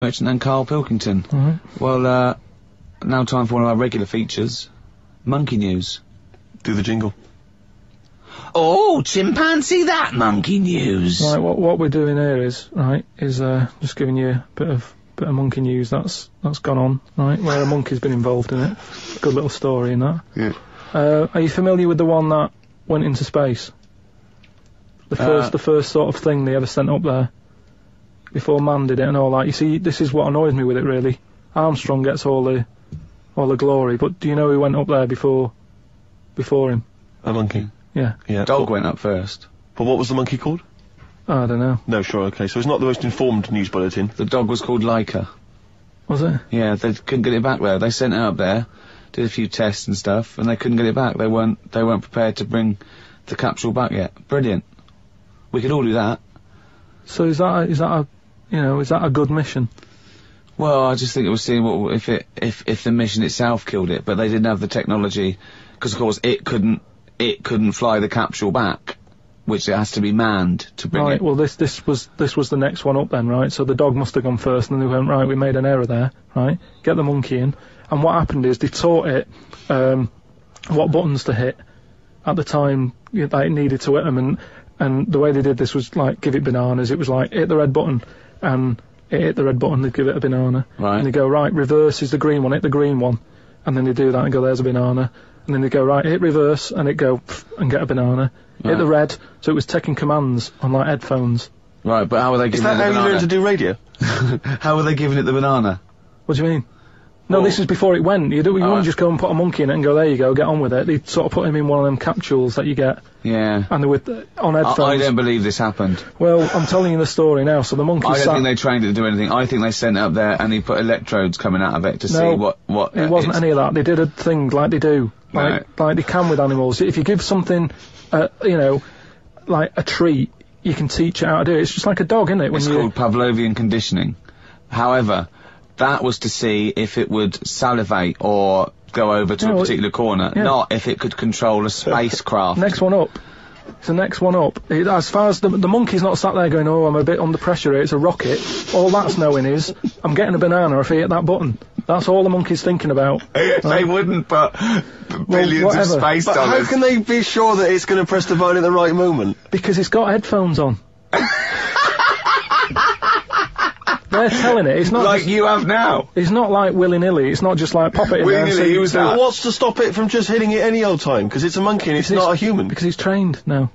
Merchant and Karl Pilkington. Well, now time for one of our regular features, Monkey News. Do the jingle. Oh, chimpanzee that monkey news. Right, what we're doing here is just giving you a bit of monkey news that's gone on, right, where a monkey's been involved in it. Good little story in that. Yeah. Are you familiar with the one that went into space? The first sort of thing they ever sent up there before man did it and all that. You see, this is what annoys me with it really. Armstrong gets all the glory, but do you know who went up there before him? A monkey. Yeah. Yeah. Dog went up first. But what was the monkey called? I don't know. No, sure, okay. So it's not the most informed news bulletin. The dog was called Laika. Was it? Yeah, they couldn't get it back there. They sent it up there, did a few tests and stuff, and they couldn't get it back. They weren't prepared to bring the capsule back yet. Brilliant. We could all do that. So is that a good mission? Well, I just think it was seeing what if the mission itself killed it, but they didn't have the technology, because of course it couldn't fly the capsule back, which it has to be manned to bring it. Right. Well, this was the next one up then, right? So the dog must have gone first, and then they went, right, we made an error there, right? Get the monkey in, and what happened is they taught it what buttons to hit at the time that it needed to hit them, and the way they did this was like give it bananas. It was like hit the red button, and it hit the red button, they'd give it a banana. Right. And they go, right, reverse is the green one, hit the green one. And then they do that and go, there's a banana. And then they go, right, hit reverse, and it go, and get a banana. Right. Hit the red, so it was taking commands on like headphones. Right, but how were they Is giving it that the how you banana? learn to do radio? How were they giving it the banana? What do you mean? No, this is before it went. You wouldn't just go and put a monkey in it and go, there you go, get on with it. They sort of put him in one of them capsules that you get. Yeah. And they were on headphones. I don't believe this happened. Well, I'm telling you the story now. So the monkey I don't think they trained it to do anything. I think they sent it up there and he put electrodes coming out of it to see what. It wasn't any of that. They did a thing like they do, like they can with animals. If you give something, like a treat, you can teach it how to do it. It's just like a dog, isn't it? It's called Pavlovian conditioning. However, that was to see if it would salivate or go over to a particular corner, not if it could control a spacecraft. Next one up. It's the next one up. As far as the monkey's not sat there going, oh, I'm a bit under pressure here, it's a rocket. All that's knowing is, I'm getting a banana if I hit that button. That's all the monkey's thinking about. They wouldn't put billions of space but dollars. how can they be sure that it's going to press the button at the right moment? Because it's got headphones on. They're telling it. It's not like you have now. It's not like willy-nilly. It's not just like pop it in there and Willy-nilly, who's that? Well, what's to stop it from just hitting it any old time? Because it's a monkey and it's not a human. Because he's trained now.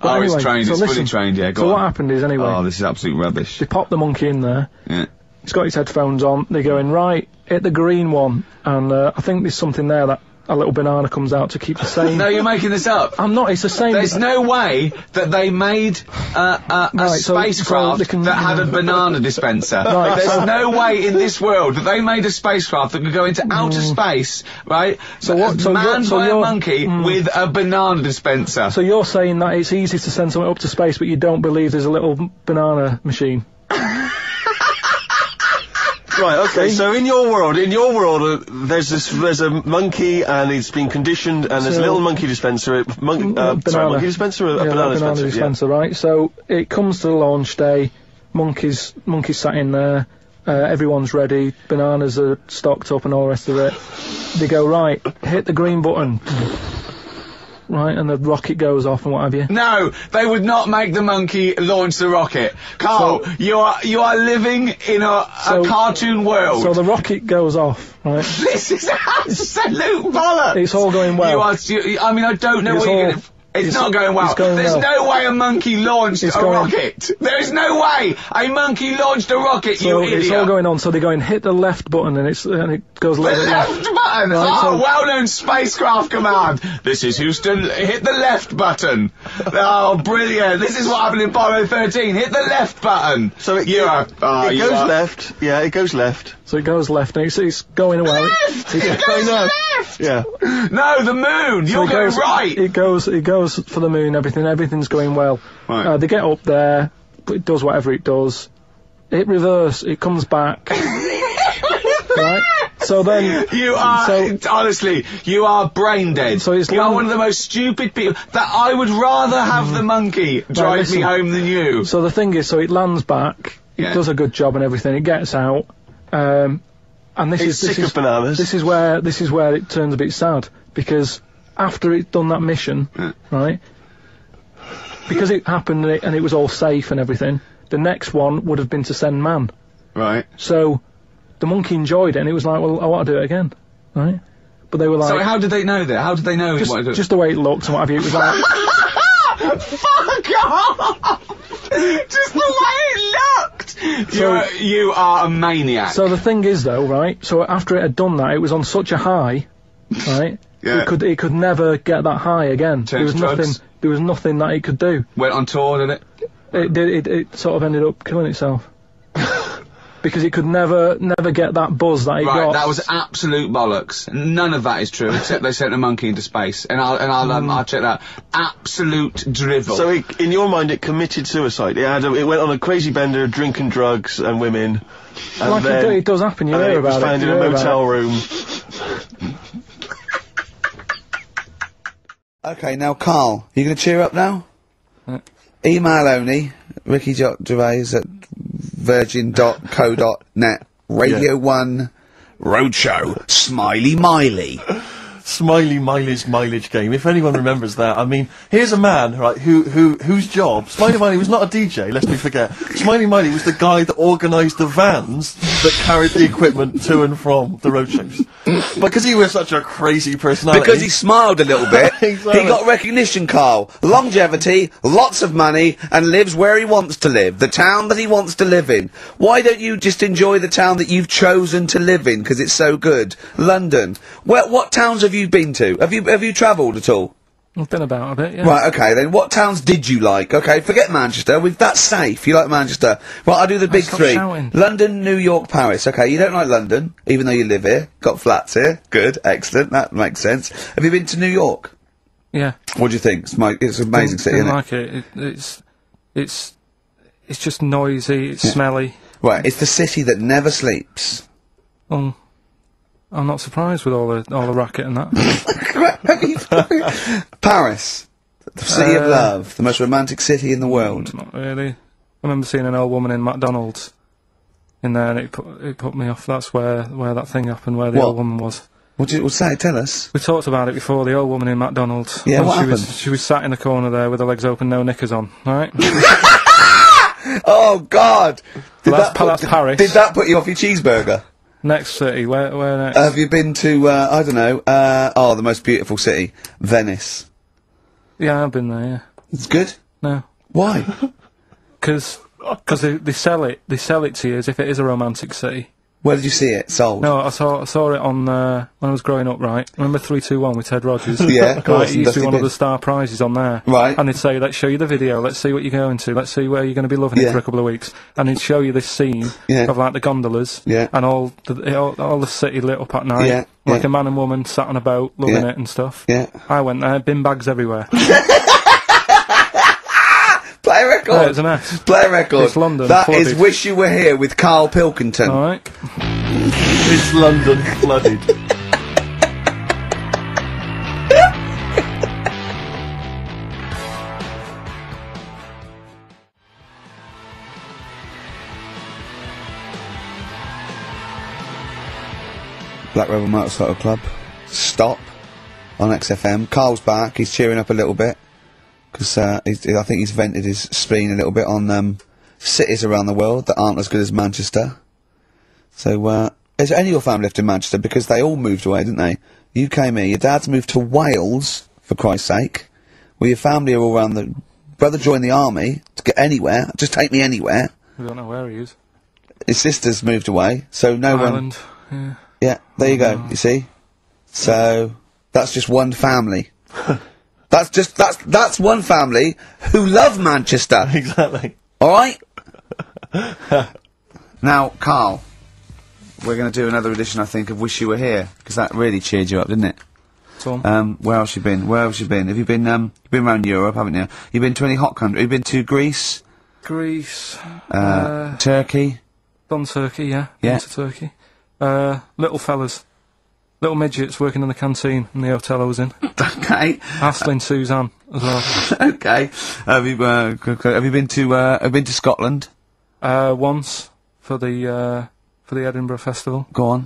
But Oh, anyway, it's trained. so It's listen, fully trained. Yeah, go So on. what happened is anyway. Oh, this is absolute rubbish. They pop the monkey in there. Yeah. He's got his headphones on. They're going right. Hit the green one, and I think there's something there that a little banana comes out to keep the same. No, you're making this up. I'm not. It's the same. There's no way that they made a spacecraft that had a banana dispenser. Right, There's no way in this world that they made a spacecraft that could go into outer space, right? Manned by a monkey with a banana dispenser. So you're saying that it's easy to send something up to space, but you don't believe there's a little banana machine? Right, okay, so in your world, there's a monkey and it's been conditioned and there's a little monkey dispenser, monkey dispenser or a banana dispenser? Right? So it comes to the launch day, monkeys sat in there, everyone's ready, bananas are stocked up and all the rest of it. They go, right, hit the green button. Right, and the rocket goes off and what have you. No, they would not make the monkey launch the rocket. Karl, you are living in a cartoon world. So the rocket goes off, right? This is absolute bollocks. It's all going well. I don't know what you're going to... It's not going well. There's no way a monkey launched a rocket. There's no way a monkey launched a rocket, you idiot. It's all going on, so they're going, hit the left button, and it goes a little bit left. Left button! Right, well-known spacecraft command. This is Houston, hit the left button. Oh, brilliant. This is what happened in Apollo 13. Hit the left button. So it goes left. Yeah, it goes left. So it goes left, and it's going well. It goes left! Yeah. No, the moon! You're going right! It goes for the moon, everything's going well. Right. They get up there, it does whatever it does. It reverse, it comes back. Right? So then... honestly, you are brain dead. So you are one of the most stupid people, that I would rather have the monkey drive me home than you. So the thing is, so it lands back, It does a good job and everything. It gets out. And this is bananas. This is where it turns a bit sad, because after it's done that mission, right? Because it happened and it was all safe and everything, the next one would have been to send man. Right. So the monkey enjoyed it, and it was like, well, I want to do it again, right? But they were like... So how did they know that? How did they know he wanted to do it? Just the way it looked and what have you, it was like... Fuck off! Just the way it looked! You are a maniac. So the thing is, though, right, so after it had done that, it was on such a high, right? Yeah. It could never get that high again. There was nothing that it could do. Went on tour, did it? It sort of ended up killing itself. Because it could never get that buzz that it got. Right, that was absolute bollocks. None of that is true, except they sent a monkey into space. And I'll check that. Absolute drivel. So in your mind, it committed suicide. It went on a crazy bender, drinking drugs and women. And like then, it does happen, you hear about it. was found in a motel room. Okay, now Karl, you going to cheer up now? Email only, Ricky Gervais at virgin.co.net, Radio 1 Roadshow, Smiley Miley. Smiley Miley's mileage game. If anyone remembers that, I mean, here's a man, right, whose job, Smiley Miley was not a DJ, lest we forget. Smiley Miley was the guy that organised the vans that carried the equipment to and from the roadshows. Because he was such a crazy personality. Because he smiled a little bit. Exactly. He got recognition, Karl. Longevity, lots of money, and lives where he wants to live. The town that he wants to live in. Why don't you just enjoy the town that you've chosen to live in, because it's so good? London. What towns have you been to? Have you travelled at all? I've been about a bit, yeah. Right, okay, then what towns did you like? Okay, forget Manchester, that's safe, you like Manchester. Right, I'll do the big three. Shouting. London, New York, Paris. Okay, you don't like London, even though you live here, got flats here. Good, excellent, that makes sense. Have you been to New York? Yeah. What do you think? It's an amazing city, isn't it? Like it's just noisy, it's smelly. Right, it's the city that never sleeps. I'm not surprised with all the racket and that. Paris, the city of love, the most romantic city in the world. Not really. I remember seeing an old woman in McDonald's in there, and it put me off. That's where that thing happened, where the old woman was. What did it say? Tell us. We talked about it before. The old woman in McDonald's. Yeah, what happened? She was sat in the corner there with her legs open, no knickers on. Right. Oh God! That's Paris. Did that put you off your cheeseburger? Next city, where next? Have you been to, I don't know, the most beautiful city, Venice? Yeah, I've been there, yeah. It's good? No. Why? Because they sell it to you as if it is a romantic city. Where did you see it sold? No, I saw it on, when I was growing up, right? Remember 321 with Ted Rogers? Yeah, of course. Right, it used to be one of the star prizes on there. Right. And they'd say, let's show you the video, let's see what you're going to, let's see where you're going to be loving it for a couple of weeks. And he'd show you this scene of, like, the gondolas, and all the city lit up at night, like a man and woman sat on a boat, loving it and stuff. Yeah. I went there, bin bags everywhere. Play a record. Yeah, it's a mess. Play a record. It's London. That flooded. is Wish You Were Here with Karl Pilkington. Alright. It's London flooded. Black Rebel Motorcycle Club. Stop. On XFM. Karl's back. He's cheering up a little bit. Because I think he's vented his spleen a little bit on cities around the world that aren't as good as Manchester. So, has any of your family lived in Manchester? Because they all moved away, didn't they? You came here, your dad's moved to Wales, for Christ's sake. Well, your family are all around the... Brother joined the army to get anywhere. Just take me anywhere. I don't know where he is. His sister's moved away, so no Ireland, one... Yeah, there you go, you see? So, that's just one family. That's one family who love Manchester. Exactly. Alright? Now, Karl, we're going to do another edition, I think, of Wish You Were Here, because that really cheered you up, didn't it? Where else you been? Have you been, you've been around Europe, haven't you? You've been to any hot country? You've been to Greece? Turkey? Done Turkey, yeah. Yeah. Been to Turkey. Little fellas. Little midgets working in the canteen in the hotel I was in. Okay. Karl Suzanne as well. Okay. Have you been to Scotland? Once for the Edinburgh Festival. Go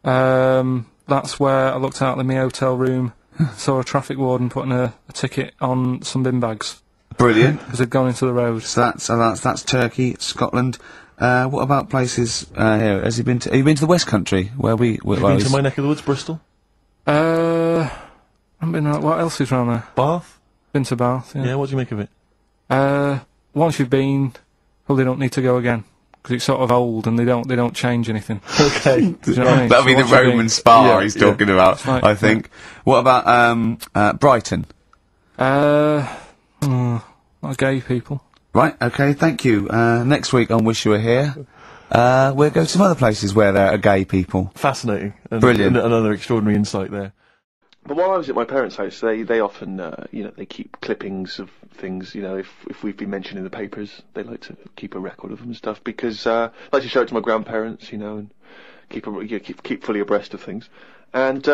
on. That's where I looked out of my hotel room, saw a traffic warden putting a ticket on some bin bags. Brilliant. Because they'd gone into the road. So that's Turkey, Scotland. What about places here? Have you been to the West Country where we? Have you been to my neck of the woods, Bristol? I haven't been. What else is around there? Bath. Been to Bath. Yeah. Yeah. What do you make of it? Once you've been, probably don't need to go again because it's sort of old and they don't change anything. Okay. Do you know what I mean? That'll be So the once you've Roman been- spa he's talking about, Like- I think. What about Brighton? Not gay people. Right, okay, thank you. Next week on Wish You Were Here, we'll go to some other places where there are gay people. Fascinating. And Brilliant. Another extraordinary insight there. But while I was at my parents' house, they often, they keep clippings of things, if we've been mentioned in the papers, they like to keep a record of them and stuff, because, I like to show it to my grandparents, and keep fully abreast of things. And,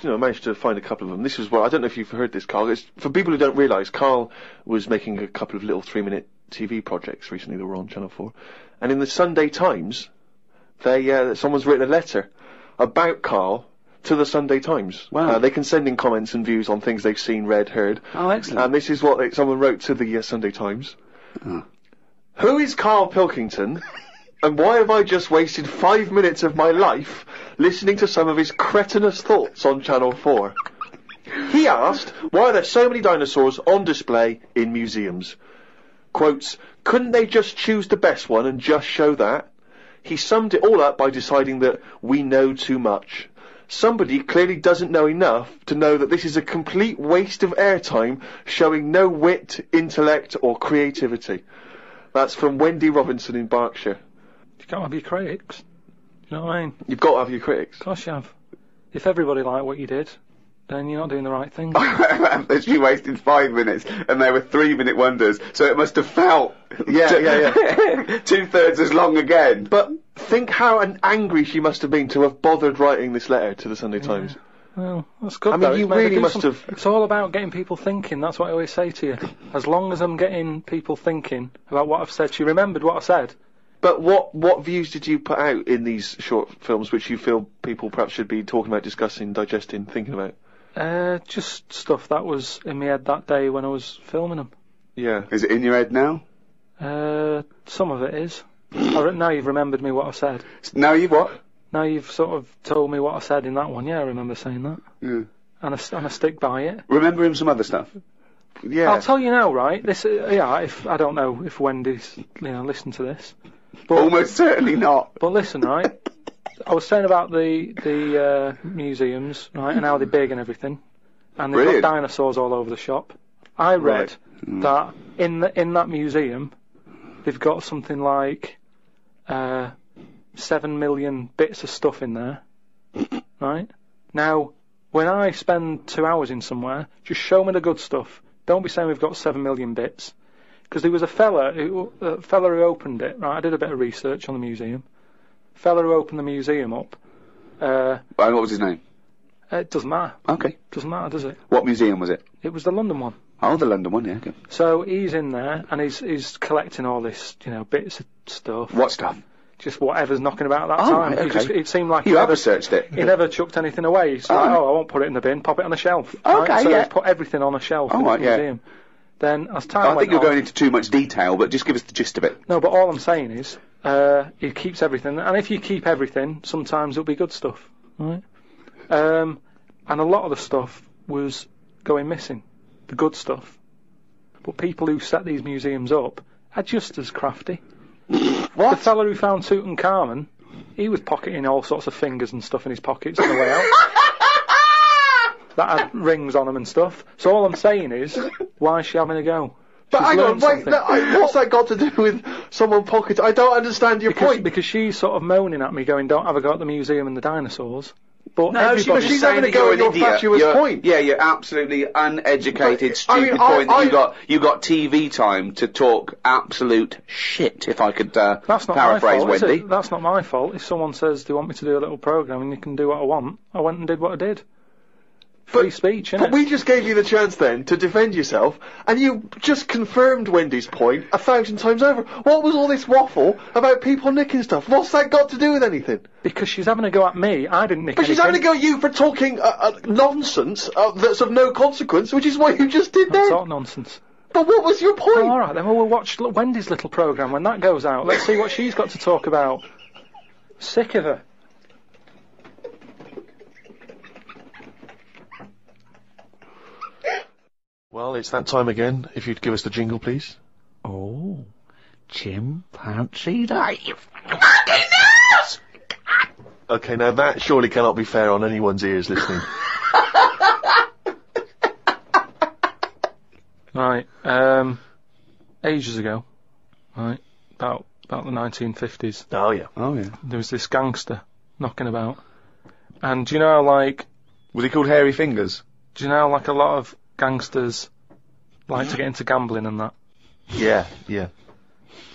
managed to find a couple of them. This was I don't know if you've heard this, Karl. It's, for people who don't realise, Karl was making a couple of little 3-minute TV projects recently that were on Channel 4. And in the Sunday Times, someone's written a letter about Karl to the Sunday Times. Wow. They can send in comments and views on things they've seen, read, heard. Oh, excellent. And this is what someone wrote to the Sunday Times. Who is Karl Pilkington? And why have I just wasted 5 minutes of my life listening to some of his cretinous thoughts on Channel 4? He asked, why are there so many dinosaurs on display in museums? Quotes, couldn't they just choose the best one and just show that? He summed it all up by deciding that we know too much. Somebody clearly doesn't know enough to know that this is a complete waste of airtime, showing no wit, intellect or creativity. That's from Wendy Robinson in Berkshire. You can't have your critics. You know what I mean? You've got to have your critics. Of course you have. If everybody liked what you did, then you're not doing the right thing. She wasted 5 minutes, and they were 3-minute wonders, so it must have felt... Yeah. 2/3 as long again. But think how angry she must have been to have bothered writing this letter to the Sunday Times. Well, that's good. I mean, though. you It's made a really must decent- have- It's all about getting people thinking. That's what I always say to you. As long as I'm getting people thinking about what I've said, she remembered what I said. But what views did you put out in these short films which you feel people perhaps should be talking about, discussing, digesting, thinking about? Just stuff that was in my head that day when I was filming them. Yeah. Is it in your head now? Some of it is. Now you've remembered me what I said. Now you've what? Now you've sort of told me what I said in that one. Yeah, I remember saying that. Yeah. And I stick by it. Remember him some other stuff? Yeah. I'll tell you now, right? This, if I don't know if Wendy's, listen to this. But, Almost certainly not. But listen, right? I was saying about the museums, right, and how they're big and everything, and they've Brilliant. got dinosaurs all over the shop. I read that in that museum, they've got something like 7 million bits of stuff in there, right? Now, when I spend 2 hours in somewhere, just show me the good stuff. Don't be saying we've got 7 million bits. Because there was a fella who opened it, right? I did a bit of research on the museum. Fella who opened the museum up. And what was his name? It doesn't matter. Okay. Doesn't matter, does it? What museum was it? It was the London one. Oh, the London one, yeah. Okay. So he's in there and he's collecting all this, bits of stuff. What stuff? Just whatever's knocking about that Oh, time. right, okay. It seemed like You have researched it. he never chucked anything away. He's like, I won't put it in the bin, pop it on the shelf. Okay, right? So yeah. he's put everything on a shelf in the museum. Then as time I went think you're on, going into too much detail, but just give us the gist of it. No, but all I'm saying is, he keeps everything, and if you keep everything, sometimes it'll be good stuff, right? And a lot of the stuff was going missing, the good stuff. But people who set these museums up are just as crafty. What? The fella who found Tutankhamun, he was pocketing all sorts of fingers and stuff in his pockets on the way out. That had rings on them and stuff. So all I'm saying is, why is she having a go? But She's hang on, learned wait, something. what's that got to do with someone pocketing? I don't understand your point. Because she's sort of moaning at me, going, "Don't have a go at the museum and the dinosaurs." But No, she's having a go at your fatuous point. Yeah, you're absolutely uneducated, But, stupid I mean, point that you got TV time to talk absolute shit, if I could That's not paraphrase my fault, Wendy. is it? That's not my fault. If someone says, "Do you want me to do a little programme?" and you can do what I want, I went and did what I did. free speech, innit? But we just gave you the chance then to defend yourself, and you just confirmed Wendy's point 1,000 times over. What was all this waffle about people nicking stuff? What's that got to do with anything? Because she's having a go at me. I didn't nick But she's anything. having a go at you for talking nonsense that's of no consequence, which is what you just did That's then. not nonsense. But what was your point? Well, all right, then we'll watch Wendy's little programme when that goes out. Let's see what she's got to talk about. Sick of her. Well, it's that time again. If you'd give us the jingle, please. Oh, chimpanzee Dave. Okay, now that surely cannot be fair on anyone's ears listening. Right, ages ago, right, about the 1950s, Oh, yeah. Oh yeah. there was this gangster knocking about. And do you know how, like, Was he called Hairy Fingers? do you know how, like, a lot of gangsters like to get into gambling and that? Yeah, yeah.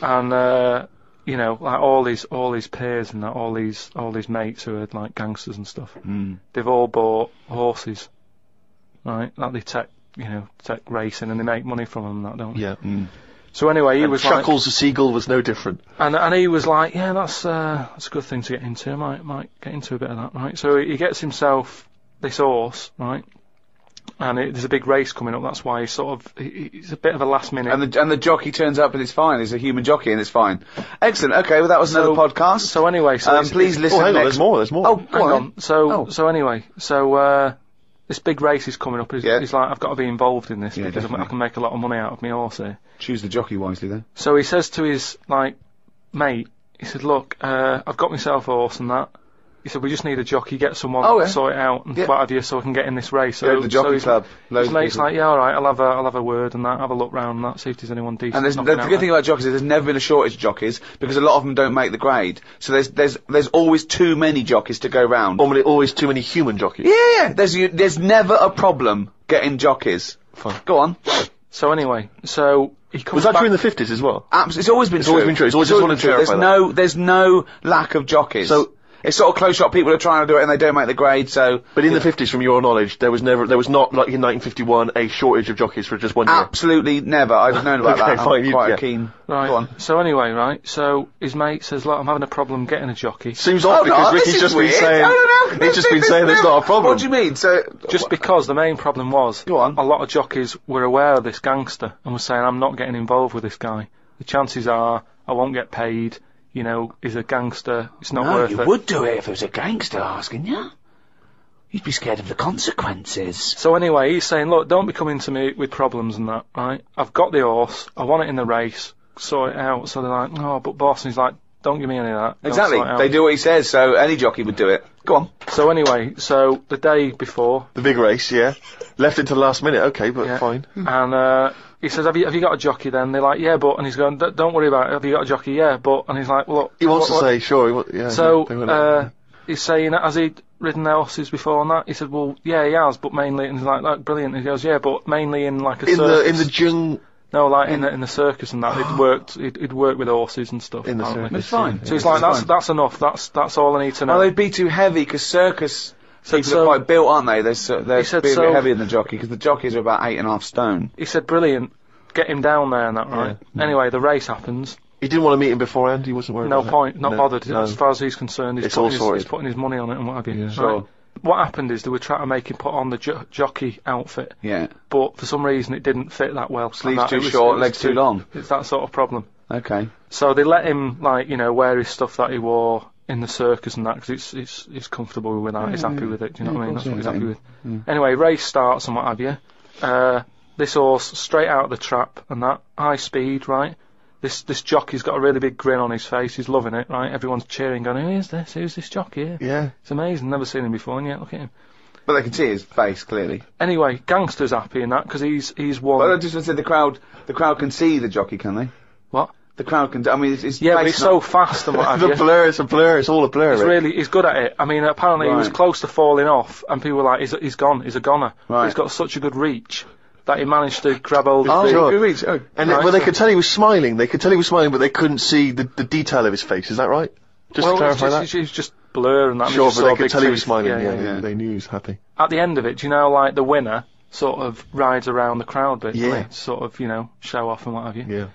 And, you know, like all his peers and that, all these mates who are like gangsters and stuff, they've all bought horses, right? Like they take racing and they make money from them and that, don't they? Yeah. So anyway, he And was Chuckles the Seagull was no different. and he was like, yeah, that's a good thing to get into. I might get into a bit of that, right? So he gets himself this horse, right? And there's a big race coming up. That's why he's a bit of a last minute. And the jockey turns up and it's fine. He's a human jockey and it's fine. Excellent. Okay, well that was another podcast. So anyway, please listen. Oh, hang on, next. there's more. Oh, hang go on. So anyway, this big race is coming up. He's like, I've got to be involved in this because definitely. I can make a lot of money out of my horse here. Choose the jockey wisely then. So he says to his mate, he said, look, I've got myself a horse and that. He said, we just need a jockey, get someone to sort it out and what have you, so I can get in this race. Go to the jockey club. His mate's like, yeah, all right, I'll have a word and that, have a look round and that, see if there's anyone decent. And the good thing about jockeys is there's never been a shortage of jockeys because a lot of them don't make the grade. So there's always too many jockeys to go round. Normally, always too many human jockeys. Yeah. There's never a problem getting jockeys. Fine. Go on. So anyway, so he comes Was that back. true in the 50s as well? Absolutely, it's always been true. always been true. It's always just wanted to clarify There's no lack of jockeys. So- it's sort of close shot people are trying to do it and they don't make the grade, so... But in the 50s, from your knowledge, there was not, like in 1951, a shortage of jockeys for just 1 year. Absolutely never. I've known about Okay, that. fine, I'm quite yeah. keen. Right. Go on. So anyway, right. So his mate says, "Look, I'm having a problem getting a jockey." Seems odd because this Ricky's is just weird. been saying... No. He's just been saying there's not a problem. What do you mean? So... Just because the main problem was, Go on. a lot of jockeys were aware of this gangster and were saying, "I'm not getting involved with this guy. The chances are I won't get paid. You know, he's a gangster. It's not worth it." would do it if it was a gangster asking you. You'd be scared of the consequences. So anyway, he's saying, "Look, don't be coming to me with problems and that, right? I've got the horse. I want it in the race. Sort it out." So they're like, "Oh, but boss," and he's like, "Don't give me any of that." Don't Exactly. sort it out." They do what he says, so any jockey would do it. Go on. So anyway, so the day before, The big race, yeah. Left it to the last minute, okay, but Yeah. fine. and he says, have you got a jockey then? They're like, yeah, but, and he's going, don't worry about it, have you got a jockey? Yeah, but, and he's like, well, look. He wants what- to say, sure, yeah. So, they were he's saying, has he ridden their horses before and that? He said, well, yeah, he has, but mainly, and he's like, brilliant. And he goes, yeah, but mainly in like a circus. in the jung... No, like in the circus and that. He'd worked with horses and stuff. In the apparently. circus. It's fine. So he's like, that's enough. That's all I need to know. Well, they'd be too heavy, because circus people so- are quite built, aren't they? They're said a bit so- heavier than the jockey, because the jockeys are about 8.5 stone. He said, brilliant. Get him down there and that, right? Anyway, the race happens. He didn't want to meet him beforehand, he wasn't worried No about that. point, not No, bothered. no. As far as he's concerned, It's all sorted. he's putting his money on it and what have you. Right? Sure. What happened is they were trying to make him put on the jockey outfit, Yeah. but for some reason it didn't fit that well. Sleeves And that- too it was- short, it was legs too long. It's that sort of problem. Okay. So they let him, like, you know, wear his stuff that he wore in the circus and that, because he's comfortable with that, he's happy with it, do you know what I mean? That's what he's happy with. Anyway, race starts and what have you. This horse, straight out of the trap and that, high speed, right? This jockey's got a really big grin on his face, he's loving it, right? Everyone's cheering, going, who is this? Who's this jockey here? Yeah. It's amazing, never seen him before, and yet, look at him. But they can see his face, clearly. Anyway, Gangster's happy in that, because he's won. Well, I just said the crowd can see the jockey, can they? What? The crowd can, I mean, it's Yeah, but face he's not- so fast and what have The you. blur, it's all a blur. He's Rick. he's good at it. I mean, apparently he was Right. close to falling off, and people were like, he's gone, he's a goner. Right. He's got such a good reach that he managed to grab hold of Oh, the... Sure. good reach. Oh. And Right, well, they so- could tell he was smiling. They could tell he was smiling, but they couldn't see the detail of his face. Is that right? Just well, to clarify it's that. just blur and that. Sure, just but saw they a could big tell he was tooth. smiling. Yeah, Yeah, they knew he was happy. At the end of it, do you know, like, the winner sort of rides around the crowd bit, Yeah. to sort of, you know, show off and what have you. Yeah.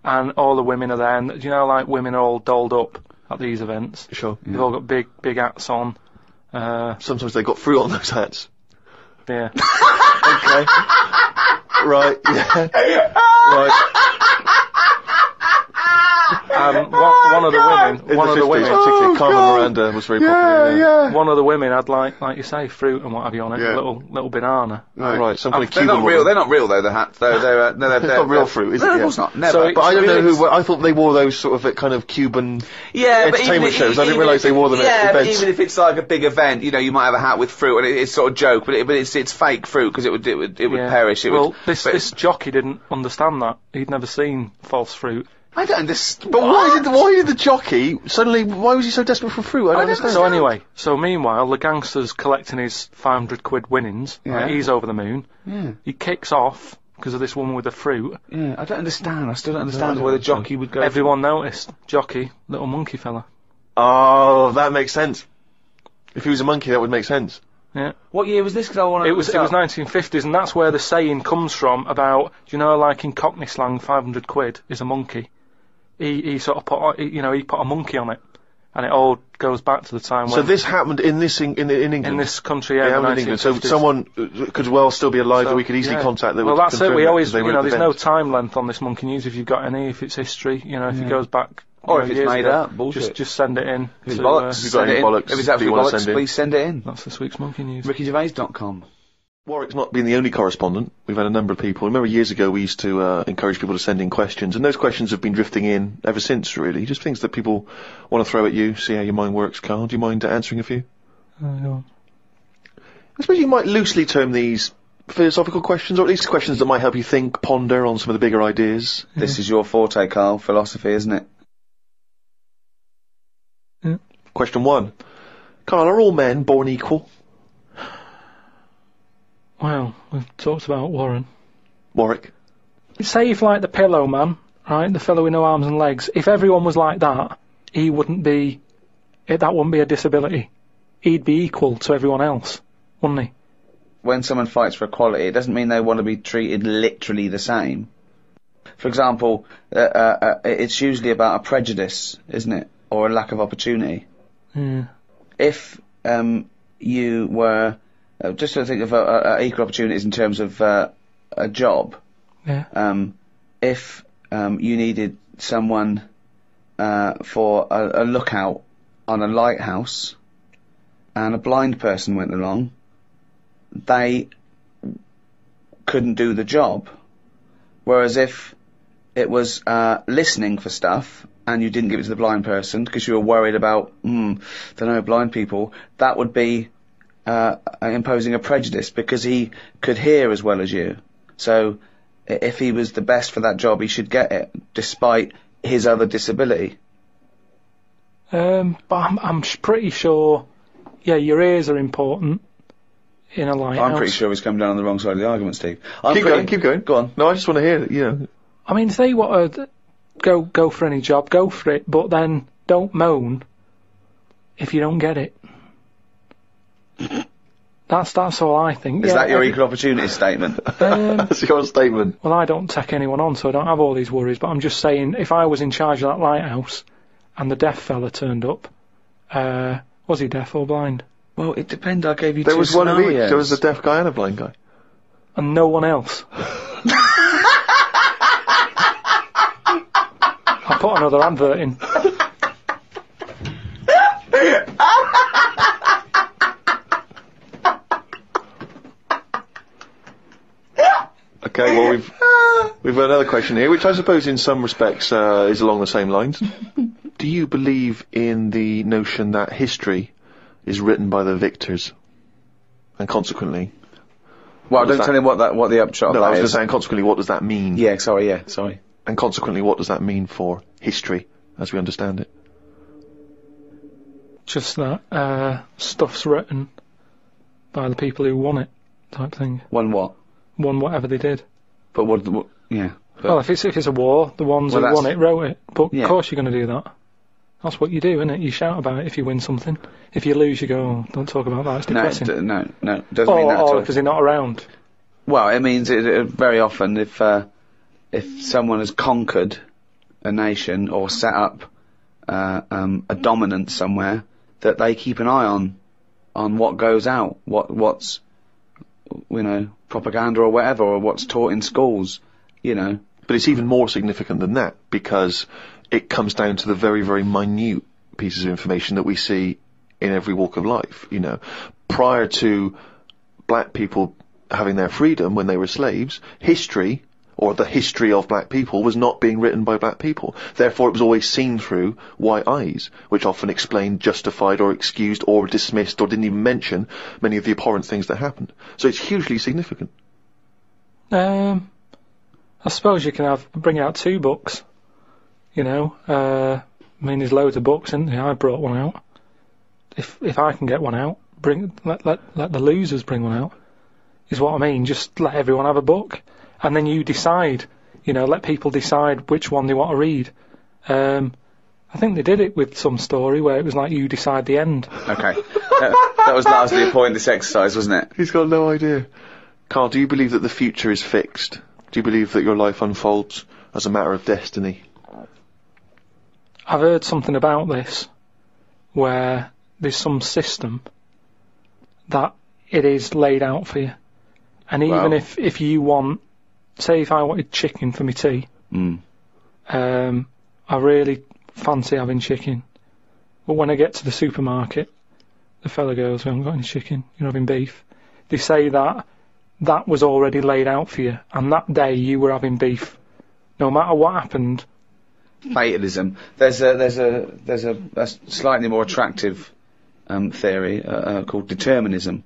And all the women are there, and do you know, like, women are all dolled up at these events. Sure. They've all got big hats on. Sometimes they got fruit on those hats. Yeah. Okay. Right. Yeah. Right. One of the women, In one the of the 50s, women, particularly, Carmen Miranda was very popular. Yeah. one of the women had like you say, fruit and what have you on it, Yeah. little banana. Right. Some kind of They're Cuban not real. woman. They're not real though. The hats. They're It's not real fruit, is it? No, of Yeah. course not. Never. So But I don't really know who. I thought they wore those sort of at kind of Cuban Yeah, but entertainment even, shows. I didn't realise they wore them yeah, at but events. even if it's like a big event, you know, you might have a hat with fruit, and it's sort of joke, but it's fake fruit because it would Yeah. perish. Well, this jockey didn't understand that. He'd never seen false fruit. I don't understand. But why did the jockey suddenly? Why was he so desperate for fruit? I don't understand. So anyway, meanwhile, the gangster's collecting his 500 quid winnings. Yeah. Right, he's over the moon. Yeah. He kicks off because of this woman with the fruit. Yeah, I don't understand. I still don't understand why the jockey would go. Everyone noticed. Jockey, little monkey fella. Oh, that makes sense. If he was a monkey, that would make sense. Yeah. What year was this? Because I want to. It was 1950s, and that's where the saying comes from about, do you know, like in Cockney slang, 500 quid is a monkey. He sort of put, he put a monkey on it, and it all goes back to the time So when this happened in England. in this country, yeah, Yeah, the happened in England. So 1950s. someone could well still be alive that we could easily yeah. contact. That Well, would that's it. confirm We that always, they were at the there's no event. time length on this monkey news if you've got any. If it's history, if it goes back, Or if it's years made ago, up, bullshit. just send it in. If it's to, bollocks, If you've got send any it in. bollocks If it's that absolute you wanna bollocks, send in. please send it in. That's this week's monkey news. RickyGervais.com. Warwick's not been the only correspondent. We've had a number of people. Remember years ago we used to encourage people to send in questions, and those questions have been drifting in ever since, really. Just things that people want to throw at you, see how your mind works, Carl. Do you mind answering a few? Go on. I suppose you might loosely term these philosophical questions, or at least questions that might help you think, ponder on some of the bigger ideas. This is your forte, Carl. Philosophy, isn't it? Question 1. Carl, are all men born equal? Well, we've talked about Warren. Warwick? Say if like the Pillow Man, right, the fellow with no arms and legs, if everyone was like that, that wouldn't be a disability. He'd be equal to everyone else, wouldn't he? When someone fights for equality, it doesn't mean they want to be treated literally the same. For example, it's usually about a prejudice, isn't it? Or a lack of opportunity. Yeah. If you were... just to think of equal opportunities in terms of a job. Yeah. If you needed someone for a lookout on a lighthouse, and a blind person went along, they couldn't do the job. Whereas if it was listening for stuff, and you didn't give it to the blind person because you were worried about, blind people, that would be imposing a prejudice because he could hear as well as you. So if he was the best for that job, he should get it, despite his other disability. But I'm pretty sure, your ears are important in a lighthouse. I'm pretty sure he's come down on the wrong side of the argument, Steve. Keep going. Go on. No, I just want to hear it, I mean, if they want to go for any job, go for it, but then don't moan if you don't get it. That's all I think. Is that your equal opportunity statement? That's your statement. Well, I don't take anyone on, so I don't have all these worries, but I'm just saying, if I was in charge of that lighthouse and the deaf fella turned up, was he deaf or blind? Well, it depends. I gave you There two was one of each. scenarios. There was a deaf guy and a blind guy. And no one else. I put another advert in. Okay, well we've got another question here, which I suppose in some respects is along the same lines. Do you believe in the notion that history is written by the victors, and consequently? Well, don't tell him what the upshot No, of I that was is. just saying, consequently, what does that mean? Yeah, sorry. And consequently, what does that mean for history, as we understand it? Just that stuff's written by the people who won it, type thing. Won what? Won whatever they did. But yeah. But Well, if it's a war, the ones Well, who that's- won it wrote it. But Yeah. of course you're going to do that. That's what you do, isn't it? You shout about it if you win something. If you lose, you go, oh, don't talk about that, it's depressing. No, doesn't mean that at all. Or because they're not around. Well, it means very often if someone has conquered a nation or set up a dominance somewhere, that they keep an eye on what goes out, what's propaganda or whatever, or what's taught in schools, But it's even more significant than that, because it comes down to the very, very minute pieces of information that we see in every walk of life. Prior to black people having their freedom when they were slaves, history, or the history of black people, was not being written by black people. Therefore, it was always seen through white eyes, which often explained, justified, or excused, or dismissed, or didn't even mention many of the abhorrent things that happened. So it's hugely significant. I suppose you can bring out 2 books. There's loads of books, isn't there? I brought one out. If I can get one out, let the losers bring one out. Is what I mean. Just let everyone have a book, and then you decide. Let people decide which one they want to read. I think they did it with some story where it was like you decide the end. Okay, that was largely the point of this exercise, wasn't it? He's got no idea. Karl, do you believe that the future is fixed? Do you believe that your life unfolds as a matter of destiny? I've heard something about this, where there's some system that it is laid out for you. And even if you want, say if I wanted chicken for my tea, I really fancy having chicken. But when I get to the supermarket, the fella goes, we haven't got any chicken, you're having beef. They say that was already laid out for you, and that day you were having beef. No matter what happened. Fatalism. There's a slightly more attractive theory called determinism,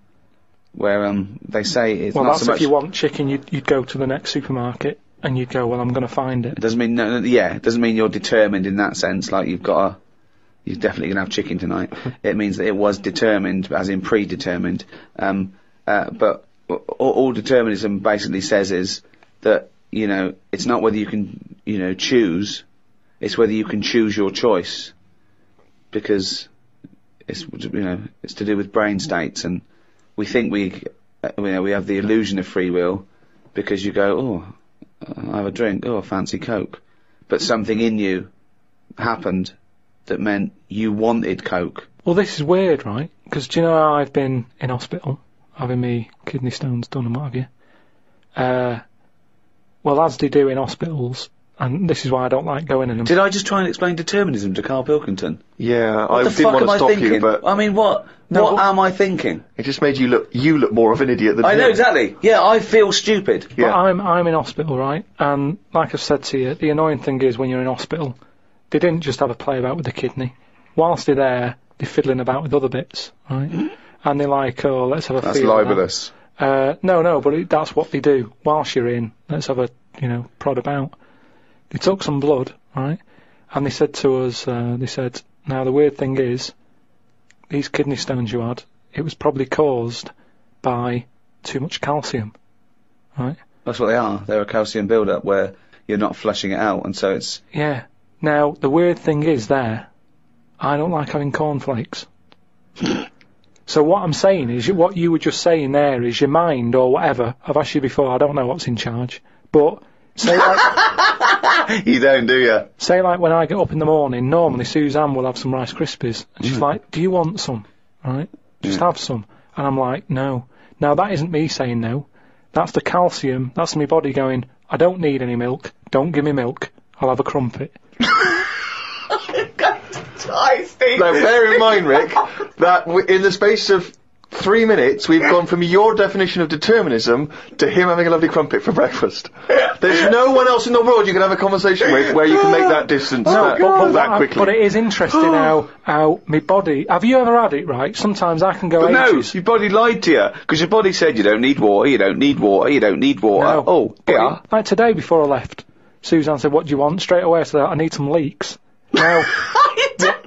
where they say it's not so much. If you want chicken, you'd go to the next supermarket and you'd go, well, I'm going to find it. It doesn't mean it doesn't mean you're determined in that sense. Like you're definitely going to have chicken tonight. It means that it was determined, as in predetermined. But all determinism basically says is that it's not whether you can choose. It's whether you can choose your choice, because it's to do with brain states, and we think we have the illusion of free will because you go, oh, I have a drink, oh, I fancy Coke, but something in you happened that meant you wanted Coke. Well, this is weird, right? Because do you know how I've been in hospital having me kidney stones done and what have you? Well, as they do in hospitals. And this is why I don't like going in them. Did I just try and explain determinism to Karl Pilkington? Yeah, I didn't want to stop you, but... I mean, what am I thinking? It just made you look more of an idiot than I know, exactly. Yeah, I feel stupid. Yeah. But I'm in hospital, right? And like I've said to you, the annoying thing is when you're in hospital, they didn't just have a play about with the kidney. Whilst they're there, they're fiddling about with other bits, right? And they're like, oh, let's have a That's feel libelous. No, but that's what they do. Whilst you're in, let's have a, prod about. They took some blood, right? And they said to us, now the weird thing is, these kidney stones you had, it was probably caused by too much calcium, right? That's what they are. They're a calcium build-up where you're not flushing it out, and so it's... Yeah. Now, the weird thing is I don't like having cornflakes. So what I'm saying is, what you were just saying there is your mind or whatever. I've asked you before, I don't know what's in charge, but... Say like, you don't, do you? Say like when I get up in the morning, normally Suzanne will have some Rice Krispies, and she's like, do you want some? Right? Just have some. And I'm like, no. Now that isn't me saying no. That's the calcium, that's my body going, I don't need any milk, don't give me milk, I'll have a crumpet. Now bear in mind, Rick, that in the space of 3 minutes, we've gone from your definition of determinism to him having a lovely crumpet for breakfast. There's no one else in the world you can have a conversation with where you can make that distance that quickly. But it is interesting how my body... Have you ever had it, right? Sometimes I can go ages. No, your body lied to you, because your body said you don't need water, you don't need water, you don't need water. No, oh, yeah. Like today before I left, Suzanne said, what do you want? Straight away I said, I need some leeks. Now...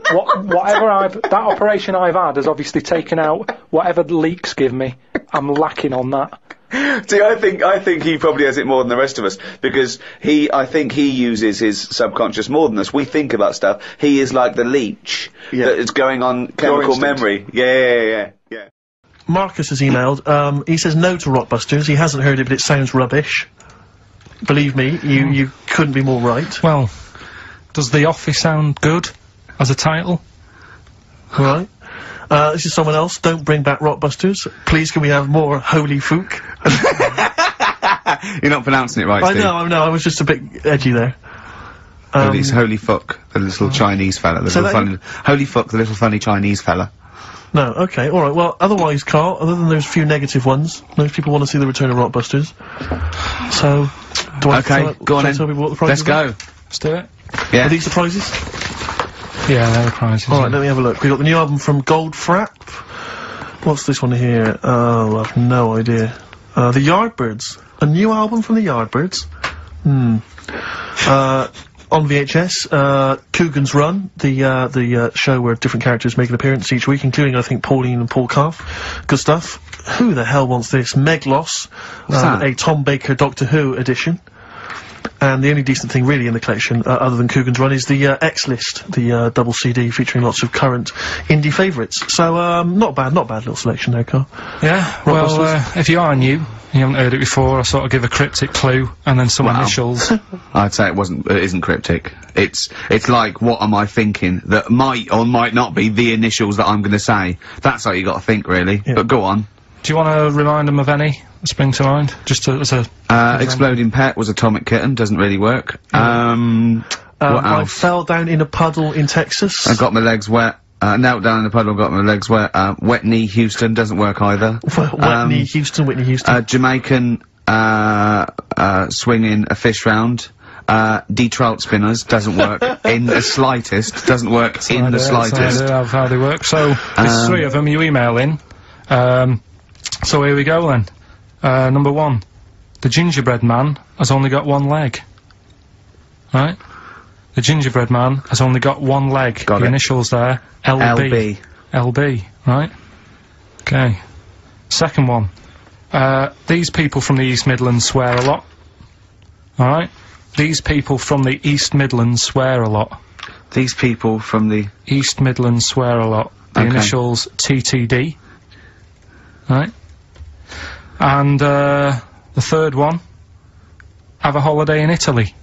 that operation I've had has obviously taken out whatever the leaks give me. I'm lacking on that. See, I think he probably has it more than the rest of us, because I think he uses his subconscious more than us. We think about stuff. He is like the leech that is going on chemical memory. Yeah. Marcus has emailed, he says no to Rockbusters, he hasn't heard it, but it sounds rubbish. Believe me, you couldn't be more right. Well, does The Office sound good as a title? Right. This is someone else. Don't bring back Rockbusters. Please, can we have more Holy Fook? You're not pronouncing it right, Steve. I know, I was just a bit edgy there. Holy Fuck, the little Chinese fella. Holy Fuck, the little funny Chinese fella. No, okay, alright. Well, otherwise, Carl, other than those few negative ones, most people want to see the return of Rockbusters. So, do I go on then. tell people what the prizes Let's go. Let's do it. Yeah. Are these the prizes? Yeah, they're the prizes. Alright, let me have a look. We got the new album from Goldfrapp. What's this one here? Oh, I've no idea. The Yardbirds. A new album from the Yardbirds. On VHS, Coogan's Run, the show where different characters make an appearance each week, including, I think, Pauline and Paul Cuff. Good stuff. Who the hell wants this? Meglos, a Tom Baker Doctor Who edition. And the only decent thing really in the collection, other than Coogan's Run, is the X-List, the double CD featuring lots of current indie favourites. So, not bad little selection there, Carl. Yeah, well, if you are new, you haven't heard it before, I sort of give a cryptic clue, and then some initials. I'd say it isn't cryptic. It's like, what am I thinking? That might or might not be the initials that I'm gonna say. That's how you gotta think, really. Yeah. But go on. Do you want to remind them of any that spring to mind? Just as a... Exploding Pet was Atomic Kitten, doesn't really work. What else? I fell down in a puddle in Texas. I got my legs wet. Knelt down in the puddle, got my legs wet. Wet Knee Houston doesn't work either. Wet Knee Houston, Whitney Houston. Jamaican, swinging a fish round. D-trout spinners doesn't work in the slightest. Doesn't work in the slightest. That's how they work. So, there's three of them, you email in. So here we go then. Number one. The gingerbread man has only got one leg. Right? The gingerbread man has only got one leg. Got the it. initials there. LB. LB, right? Okay. Second one. These people from the East Midlands swear a lot. Alright? These people from the East Midlands swear a lot. These people from the... East Midlands swear a lot. The initials TTD. Right? And, the third one. Have a holiday in Italy.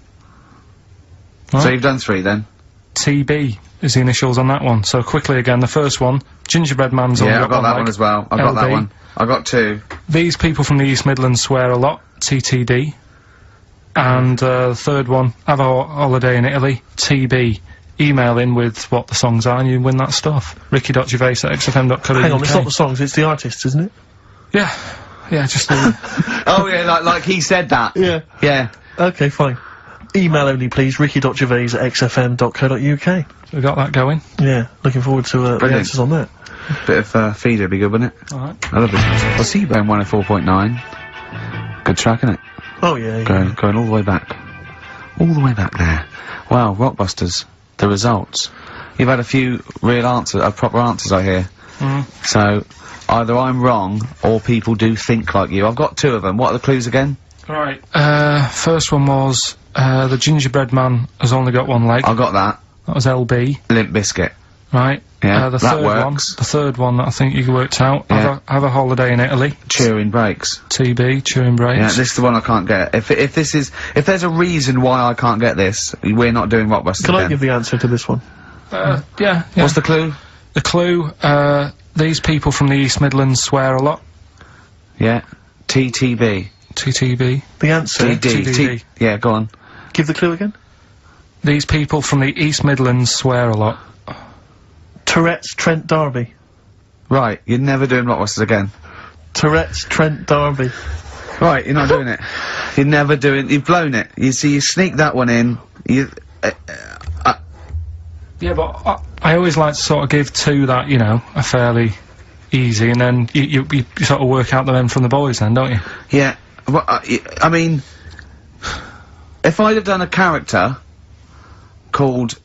Right? So you've done three then? TB is the initials on that one. So quickly again, the first one, gingerbread man's only got I've got that one as well. I've got that one. I got two. These people from the East Midlands swear a lot, TTD. And the third one, have a holiday in Italy, TB. Email in with what the songs are and you win that stuff. ricky.gervais@xfm.co.uk. Hang on, it's not the songs, it's the artists, isn't it? Yeah. Yeah, just the... Oh yeah, like he said that. Yeah. Yeah. Okay, fine. Email only, please, ricky.gervais@xfm.co.uk. So we got that going. Yeah, looking forward to the answers on that. Bit of feeder would be good, wouldn't it? Alright. I love it. Well, C-Bone 104.9. Good track, isn't it? Oh yeah, Going all the way back. All the way back there. Wow, Rockbusters. The results. You've had a few real answers, proper answers, I hear. So, either I'm wrong, or people do think like you. I've got two of them. What are the clues again? Right. First one was, the gingerbread man has only got one leg. I got that. That was LB. Limp Bizkit. Right. Yeah, the that third works. The third one that I think you worked out. Yeah. Have a holiday in Italy. Chewing Breaks. TB, Chewing Breaks. Yeah, this is the one I can't get. If there's a reason why I can't get this, we're not doing Rockbusters Can again. I give the answer to this one? Yeah. What's the clue? The clue, these people from the East Midlands swear a lot. Yeah. TTB. TTB. The answer? TTD. Yeah, go on. Give the clue again? These people from the East Midlands swear a lot. Tourette's Trent D'Arby. Right, you're never doing Rockbusters again. Tourette's Trent D'Arby. Right, you're not doing it. You're never doing... You've blown it. You see, you sneak that one in. Yeah, but I always like to sort of give two that, you know, are fairly easy, and then you sort of work out the men from the boys then, don't you? Yeah. Well, I mean... If I'd have done a character called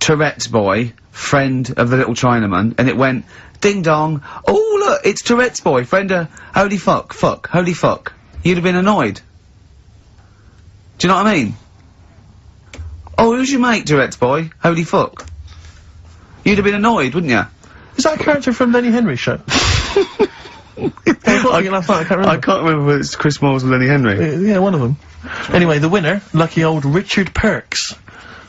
Tourette's boy, friend of the little Chinaman, and it went, ding dong, oh look, it's Tourette's boy, friend of, holy fuck, holy fuck, you'd have been annoyed. Do you know what I mean? Oh, who's your mate, Tourette's boy? Holy fuck. You'd have been annoyed, wouldn't you? Is that a character from Lenny Henry's show? I can't remember whether it's Chris Moores or Lenny Henry. Yeah, one of them. Anyway, the winner, lucky old Richard Perks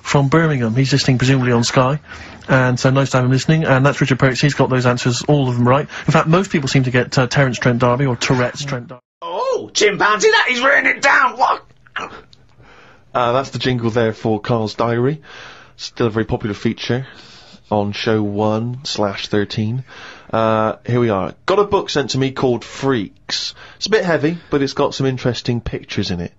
from Birmingham. He's listening presumably on Sky. And so nice to have him listening. And that's Richard Perks. He's got those answers, all of them right. In fact, most people seem to get Terence Trent D'Arby or Tourette's Trent D'Arby. Oh, chimpanzee, that is written it down. What? That's the jingle there for Karl's Diary. Still a very popular feature on show 1/13. Here we are. Got a book sent to me called Freaks. It's a bit heavy, but it's got some interesting pictures in it.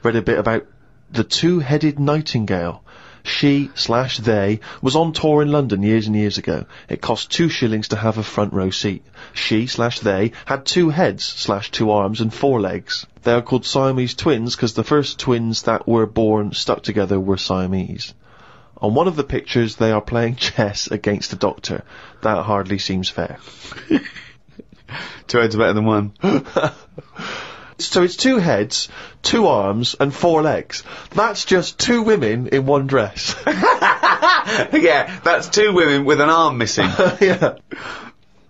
Read a bit about the two-headed nightingale. She/they was on tour in London years and years ago. It cost 2 shillings to have a front row seat. She/they had 2 heads/2 arms and 4 legs. They are called Siamese twins because the first twins that were born stuck together were Siamese. On one of the pictures, they are playing chess against a doctor. That hardly seems fair. 2 heads are better than 1. So it's 2 heads, 2 arms, and 4 legs. That's just 2 women in one dress. Yeah, that's 2 women with an arm missing. Yeah.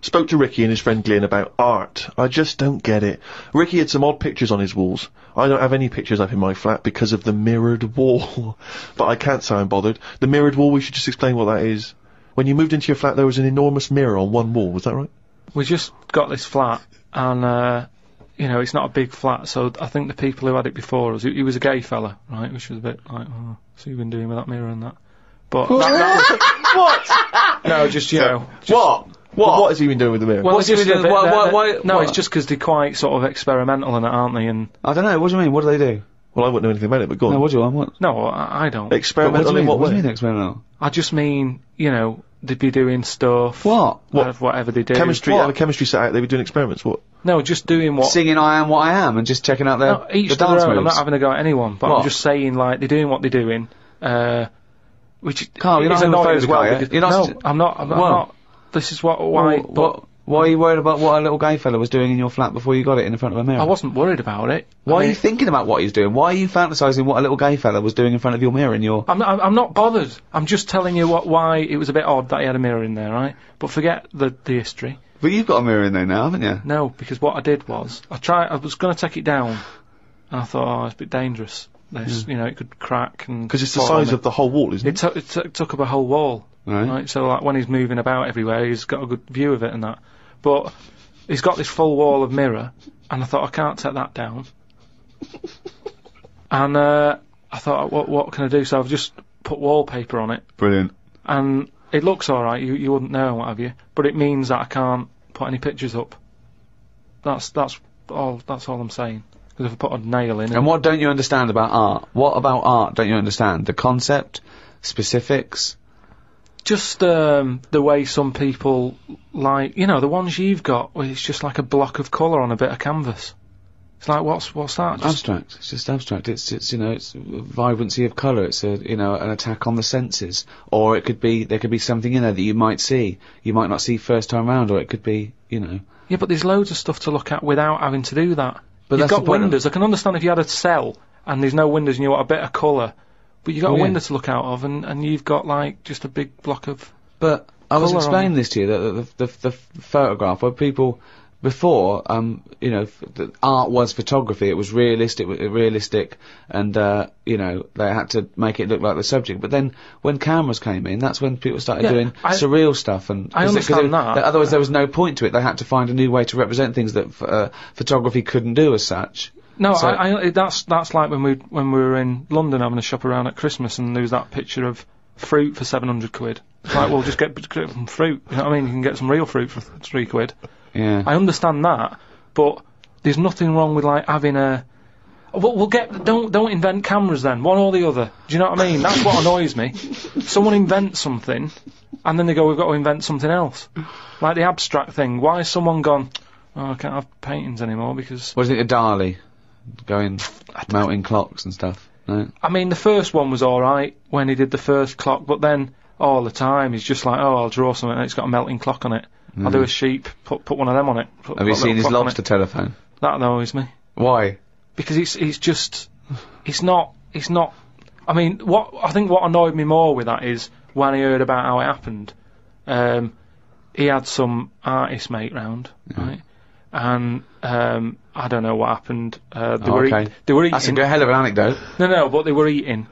Spoke to Ricky and his friend Glyn about art. I just don't get it. Ricky had some odd pictures on his walls. I don't have any pictures up in my flat because of the mirrored wall. But I can't say I'm bothered. The mirrored wall, we should just explain what that is. When you moved into your flat, there was an enormous mirror on one wall, was that right? We just got this flat, and, you know, it's not a big flat, so I think the people who had it before us, he was a gay fella, right, which was a bit like, oh, so you've been doing with that mirror and that. But that was, what? No, just, you know. Just, What has he been doing with the mirror? Well, What's he been doing? Why? No, it's just because they're quite sort of experimental in it, aren't they? And I don't know, what do you mean? What do they do? Well, I wouldn't know anything about it, but go on. No, what do you want? What? No, I don't. Experimental in what way? What do you mean experimental? I just mean, you know, they'd be doing stuff. What? Whatever they do. Chemistry, on a chemistry set out, they were doing experiments, what? No, just doing what... Singing I Am What I Am and just checking out No, each the to dance their own. moves. I'm not having a go at anyone, but What? I'm just saying, like, they're doing what they're doing, which Carl, you're is not annoying as well. homophobic, Because, you're not no, I'm not. This is why... Why are you worried about what a little gay fella was doing in your flat before you got it in front of a mirror? I wasn't worried about it. Why are you thinking about what he's doing? Why are you fantasising what a little gay fella was doing in front of your mirror in your... I'm not bothered. I'm just telling you why it was a bit odd that he had a mirror in there, right? But forget the history. But you've got a mirror in there now, haven't you? No, because what I did was, I was going to take it down, and I thought, oh, it's a bit dangerous. This, you know, it could crack and... Because it's the size of the whole wall, isn't it? It took up a whole wall. Right. So, like, when he's moving about everywhere, he's got a good view of it and that. But he's got this full wall of mirror, and I thought, I can't take that down. And I thought, what can I do? So I've just put wallpaper on it. Brilliant. And it looks alright, you wouldn't know, what have you? But it means that I can't put any pictures up. That's all I'm saying. Because if I put a nail in... And what don't you understand about art? What about art don't you understand? The concept? Specifics? Just the way some people like, you know, the ones you've got, where it's just like a block of colour on a bit of canvas. It's like, what's that? Abstract. It's just abstract. It's you know, it's vibrancy of colour. It's a, you know, an attack on the senses. Or it could be, there could be something in there that you might see. You might not see first time round, or it could be, you know. Yeah, but there's loads of stuff to look at without having to do that. But You've that's got the point windows. I can understand if you had a cell and there's no windows and you want a bit of colour, but you've got a yeah. window to look out of, and you've got like just a big block of... But I was colour explaining on. this to you, that the photograph where people before, you know, the art was photography. It was realistic, and you know, they had to make it look like the subject. But then when cameras came in, that's when people started doing surreal stuff. And I understand that. Otherwise, there was no point to it. They had to find a new way to represent things that photography couldn't do as such. No, So- that's like when we were in London having a shop around at Christmas, and there was that picture of fruit for 700 quid. It's like, well, just get some fruit. You know what I mean? You can get some real fruit for 3 quid. Yeah. I understand that, but there's nothing wrong with like having a... We'll get... Don't invent cameras then, one or the other. Do you know what I mean? That's what annoys me. Someone invents something, and then they go, we've got to invent something else. Like the abstract thing. Why has someone gone, oh, I can't have paintings anymore because... What is it, a Dali? Going, melting clocks and stuff? No? I mean, the first one was alright when he did the first clock, but then all the time. He's just like, oh, I'll draw something and it's got a melting clock on it. I'll do a sheep, put one of them on it. Have you seen his lobster telephone? That annoys me. Why? Because it's not, I mean, I think what annoyed me more with that is when I heard about how it happened, he had some artist mate round, right? And, I don't know what happened. They were eating. That's a hell of an anecdote. No, but they were eating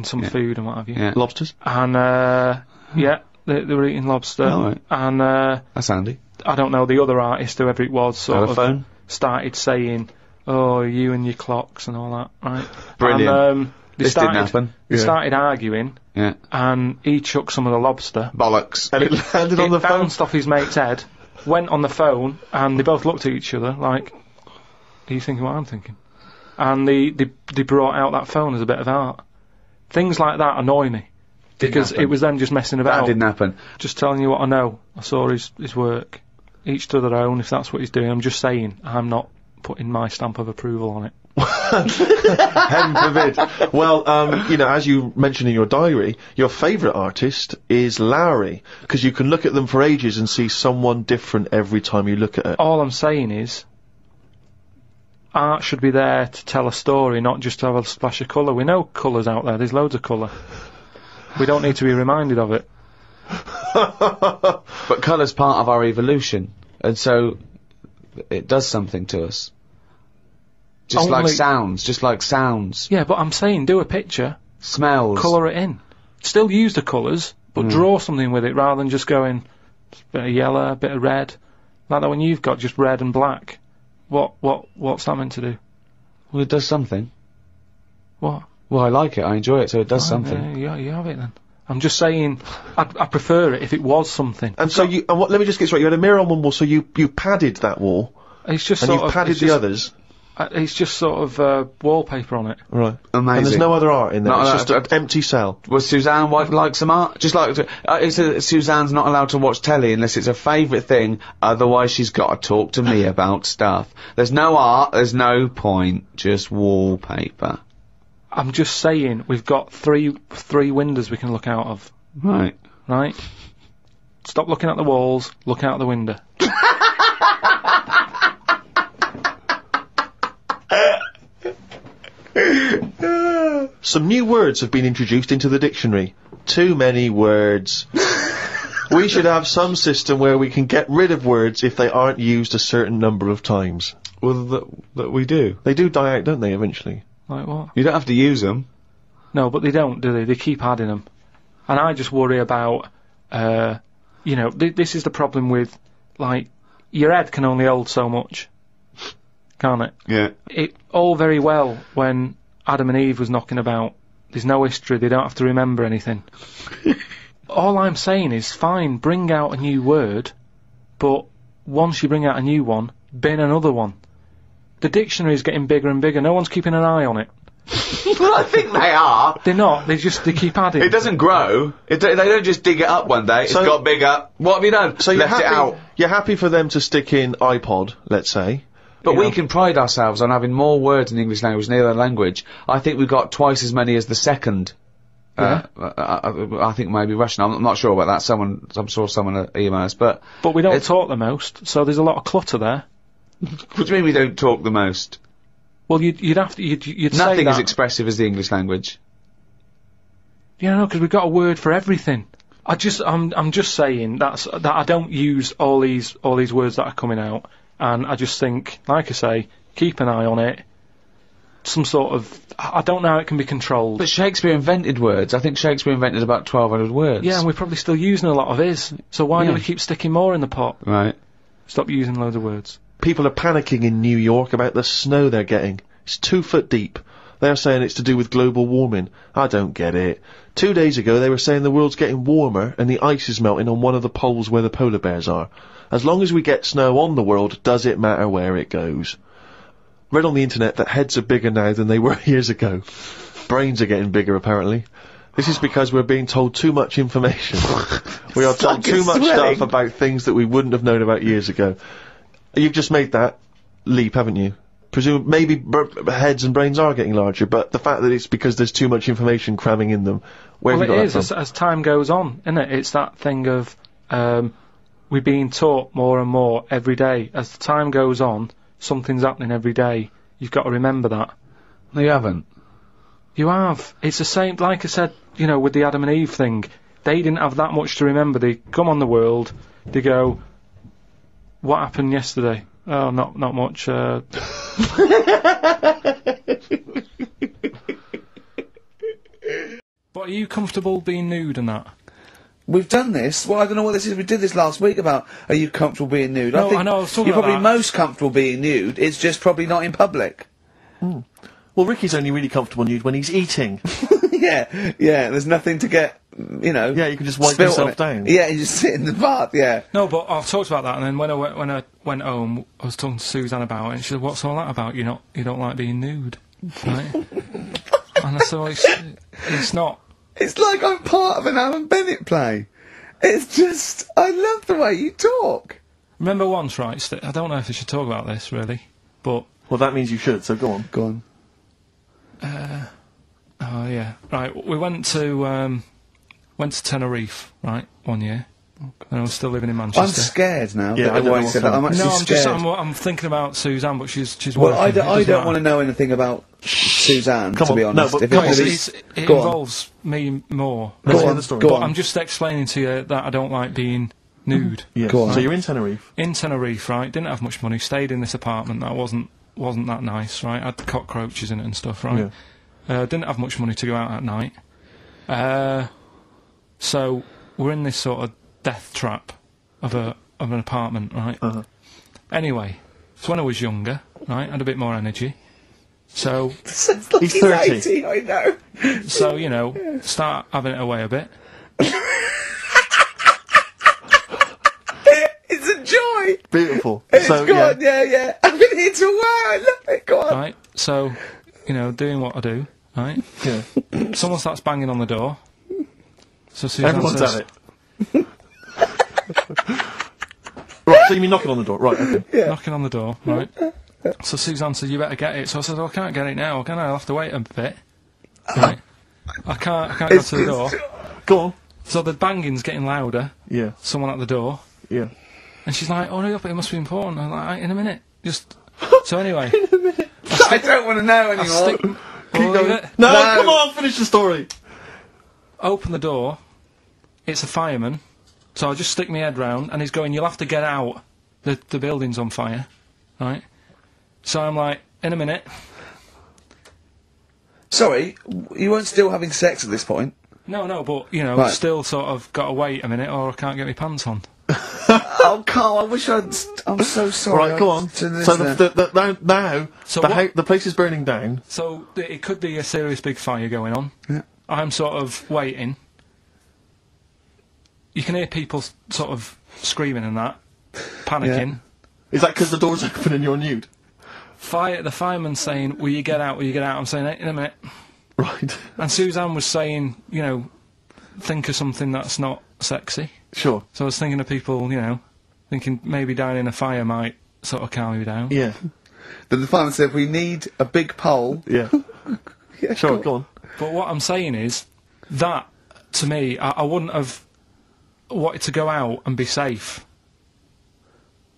some food and what have you. Yeah. Lobsters? And, yeah, they were eating lobster. Oh, right. And, that's handy. I don't know, the other artist, whoever it was, Telephone? started saying, oh, you and your clocks and all that, right? Brilliant. And, This didn't happen. They started arguing, and he chucked some of the lobster. Bollocks. And it landed on the phone? It bounced off his mate's head, went on the phone, and they both looked at each other like, are you thinking what I'm thinking? And they brought out that phone as a bit of art. Things like that annoy me. Because it was them just messing about. That didn't happen. Just telling you what I know. I saw his work. Each to their own, if that's what he's doing. I'm just saying, I'm not putting my stamp of approval on it. Heaven forbid. Well, you know, as you mentioned in your diary, your favourite artist is Lowry, because you can look at them for ages and see someone different every time you look at it. All I'm saying is, art should be there to tell a story, not just to have a splash of colour. We know colour's out there, there's loads of colour. We don't need to be reminded of it. But colour's part of our evolution, and so it does something to us. Just like sounds. Yeah, but I'm saying, do a picture. Smells. Colour it in. Still use the colours, but draw something with it rather than just going, a bit of yellow, a bit of red. Like that when you've got just red and black. What's that meant to do? Well, it does something. What? Well, I like it, I enjoy it, so it does something. Yeah, you have it then. I'm just saying, I prefer it if it was something. And so let me just get straight, you had a mirror on one wall, so you padded that wall. It's just and you padded the others. It's just sort of wallpaper on it. Right. Amazing. And there's no other art in there. It's just an empty cell. Was Suzanne like some art? Just like Suzanne's not allowed to watch telly unless it's her favourite thing. Otherwise, she's got to talk to me about stuff. There's no art. There's no point. Just wallpaper. I'm just saying we've got three windows we can look out of. Right. Right. Stop looking at the walls. Look out the window. Some new words have been introduced into the dictionary. Too many words. We should have some system where we can get rid of words if they aren't used a certain number of times. Well, that we do. They do die out, don't they, eventually? Like what? You don't have to use them. No, but they don't, do they? They keep adding them. And I just worry about, you know, this is the problem with, like, your head can only hold so much. Can't it? Yeah. It all very well when Adam and Eve was knocking about. There's no history, they don't have to remember anything. All I'm saying is, fine, bring out a new word, but once you bring out a new one, bin another one. The dictionary's getting bigger and bigger, no one's keeping an eye on it. Well, I think they are. They're not, they keep adding. It doesn't grow. They don't just dig it up one day, So- it's got bigger. What have you done? So Left it out. you're happy for them to stick in iPod, let's say. But you we know. can pride ourselves on having more words in the English language than any other language. I think we've got twice as many as the second. I think maybe Russian. I'm not sure about that. I'm sure someone emailed us, but we don't talk the most, so there's a lot of clutter there. what do you mean we don't talk the most? Well, you'd say Nothing that. as expressive as the English language. Yeah, no, because we've got a word for everything. I'm just saying that I don't use all these words that are coming out, and I just think, like I say, keep an eye on it. Some sort of, I don't know how it can be controlled. But Shakespeare invented words. I think Shakespeare invented about 1,200 words. Yeah, and we're probably still using a lot of his. So why do we keep sticking more in the pot? Right. Stop using loads of words. People are panicking in New York about the snow they're getting. It's 2 foot deep. They're saying it's to do with global warming. I don't get it. 2 days ago they were saying the world's getting warmer and the ice is melting on one of the poles where the polar bears are. As long as we get snow on the world, does it matter where it goes? Read on the internet that heads are bigger now than they were years ago. Brains are getting bigger, apparently. This is because we're being told too much information. We are told too much stuff about things that we wouldn't have known about years ago. You've just made that leap, haven't you? maybe heads and brains are getting larger, but the fact that it's because there's too much information cramming in them. Where have you got that from? As time goes on, isn't it? It's that thing of we're being taught more and more every day. As the time goes on, something's happening every day. You've got to remember that. No, you haven't. You have. It's the same, like I said, you know, with the Adam and Eve thing. They didn't have that much to remember. They come on the world, they go, what happened yesterday? Oh, not much. But are you comfortable being nude and that? We've done this. Well, I don't know what this is. We did this last week about, are you comfortable being nude? No, I think I know, I was talking you're about probably most comfortable being nude. It's just probably not in public. Well, Ricky's only really comfortable nude when he's eating. Yeah, there's nothing to get, you know. Yeah, you can just wipe spilt yourself on it. down. Yeah, you just sit in the bath, yeah. No, but I've talked about that, and then when I went home, I was talking to Suzanne about it, and she said, "What's all that about? You don't like being nude, right?" And I said, well, "It's not." It's like I'm part of an Alan Bennett play. It's just, I love the way you talk. Remember once, right? I don't know if I should talk about this really, but Well, that means you should. So go on. Go on. oh yeah, right. We went to Tenerife, right, one year, and I was still living in Manchester. I'm scared now. Yeah, that I don't why know you said what's that. I'm actually No, scared. I'm thinking about Suzanne, but she's Well, working. I don't want to know anything about Suzanne, Come to on. be No, honest. but If come on, It Go on. involves me more. Let's Go hear on, the story. go But on. I'm just explaining to you that I don't like being nude. Yeah. Go on. So you're in Tenerife. In Tenerife, right? Didn't have much money. Stayed in this apartment that wasn't that nice, right? Had cockroaches in it and stuff, right? Didn't have much money to go out at night. So we're in this sort of death trap of an apartment, right? Anyway, so when I was younger, right, had a bit more energy. So Sounds like He's 30. 80, I know. so you know, start having it away a bit. It's a joy. Beautiful. It's so good, yeah. I've been here to a while. I love it. Go on. Right, so, you know, doing what I do, right? yeah. Someone starts banging on the door. So Suzanne Everyone's says, at it. Right. So you mean knocking on the door? Right. Okay. knocking on the door, right? So Suzanne said, you better get it. So I said, well, I can't get it now, can I? I'll have to wait a bit. Right? I can't go to the door. Go on. So the banging's getting louder. Yeah. Someone at the door. Yeah. And she's like, oh, hurry up, it must be important. I'm like, in a minute. Just... So anyway, I don't want to know I anymore. stick... Keep Well, going. leave it. No, No. come on, finish the story. Open the door. It's a fireman. So I just stick my head round, and he's going, you'll have to get out. The building's on fire. Right? So I'm like, in a minute. Sorry, you weren't still having sex at this point? No, but, you know, Right. still sort of got to wait a minute, or I can't get my pants on. Oh, Carl, I wish I'm so sorry. Right, go on. To this, So now So the place is burning down. So it could be a serious big fire going on. Yeah. I'm sort of waiting. You can hear people sort of screaming and that, panicking. Is that because the door's open and you're nude? The fireman's saying, will you get out, will you get out? I'm saying, in a minute. Right. And Suzanne was saying, you know, think of something that's not sexy. Sure. So I was thinking of people, you know, thinking maybe dying in a fire might sort of calm you down. Yeah. Then the fireman said, we need a big pole. Yeah. Yeah, Sure, go on. But what I'm saying is, that, to me, I wouldn't have wanted to go out and be safe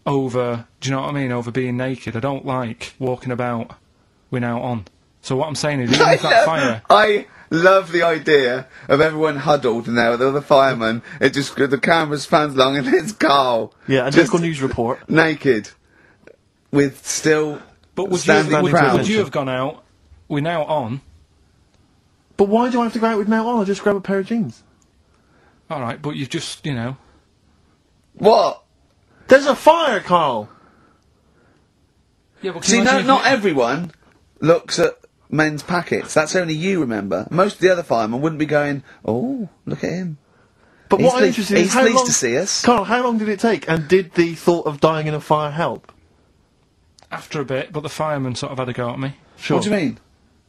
over, do you know what I mean, over being naked. I don't like walking about with out on. So what I'm saying is, even if that fire... I love the idea of everyone huddled now with all the firemen. It just, the camera's fans long and it's Carl. Yeah, a just local news report. naked. With still But would standing you, proud. would you have gone out with now on? But why do I have to go out with now on? I'll just grab a pair of jeans. Alright, but you've just, you know... What? There's a fire, Carl! Yeah, but can See, you no, imagine if not you- everyone looks at men's packets. That's only you, remember. Most of the other firemen wouldn't be going, oh, look at him. But He's what I'm pleased- interested in is he's how pleased long... to see us. Carl, how long did it take? And did the thought of dying in a fire help? After a bit, but the fireman sort of had a go at me. Sure. What do you mean?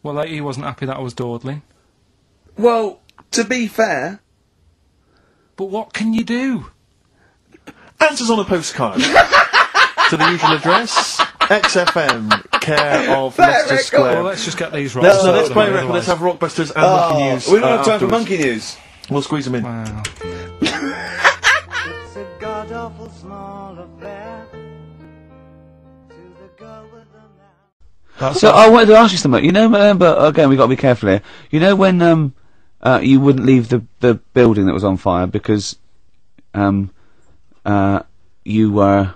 Well, like, he wasn't happy that I was dawdling. Well, to be fair, But what can you do? Answers on a postcard. To the usual address, XFM, care of Leicester Square. Well, let's just get these right. Let's play a record. Let's have Rockbusters and Monkey News. We don't have time for afterwards. Monkey News. We'll squeeze them in. Wow. It's a god-awful small affair to the girl with the mouth. So I wanted to ask you something. You know, but again, we got to be careful here. You know when you wouldn't leave the building that was on fire because you were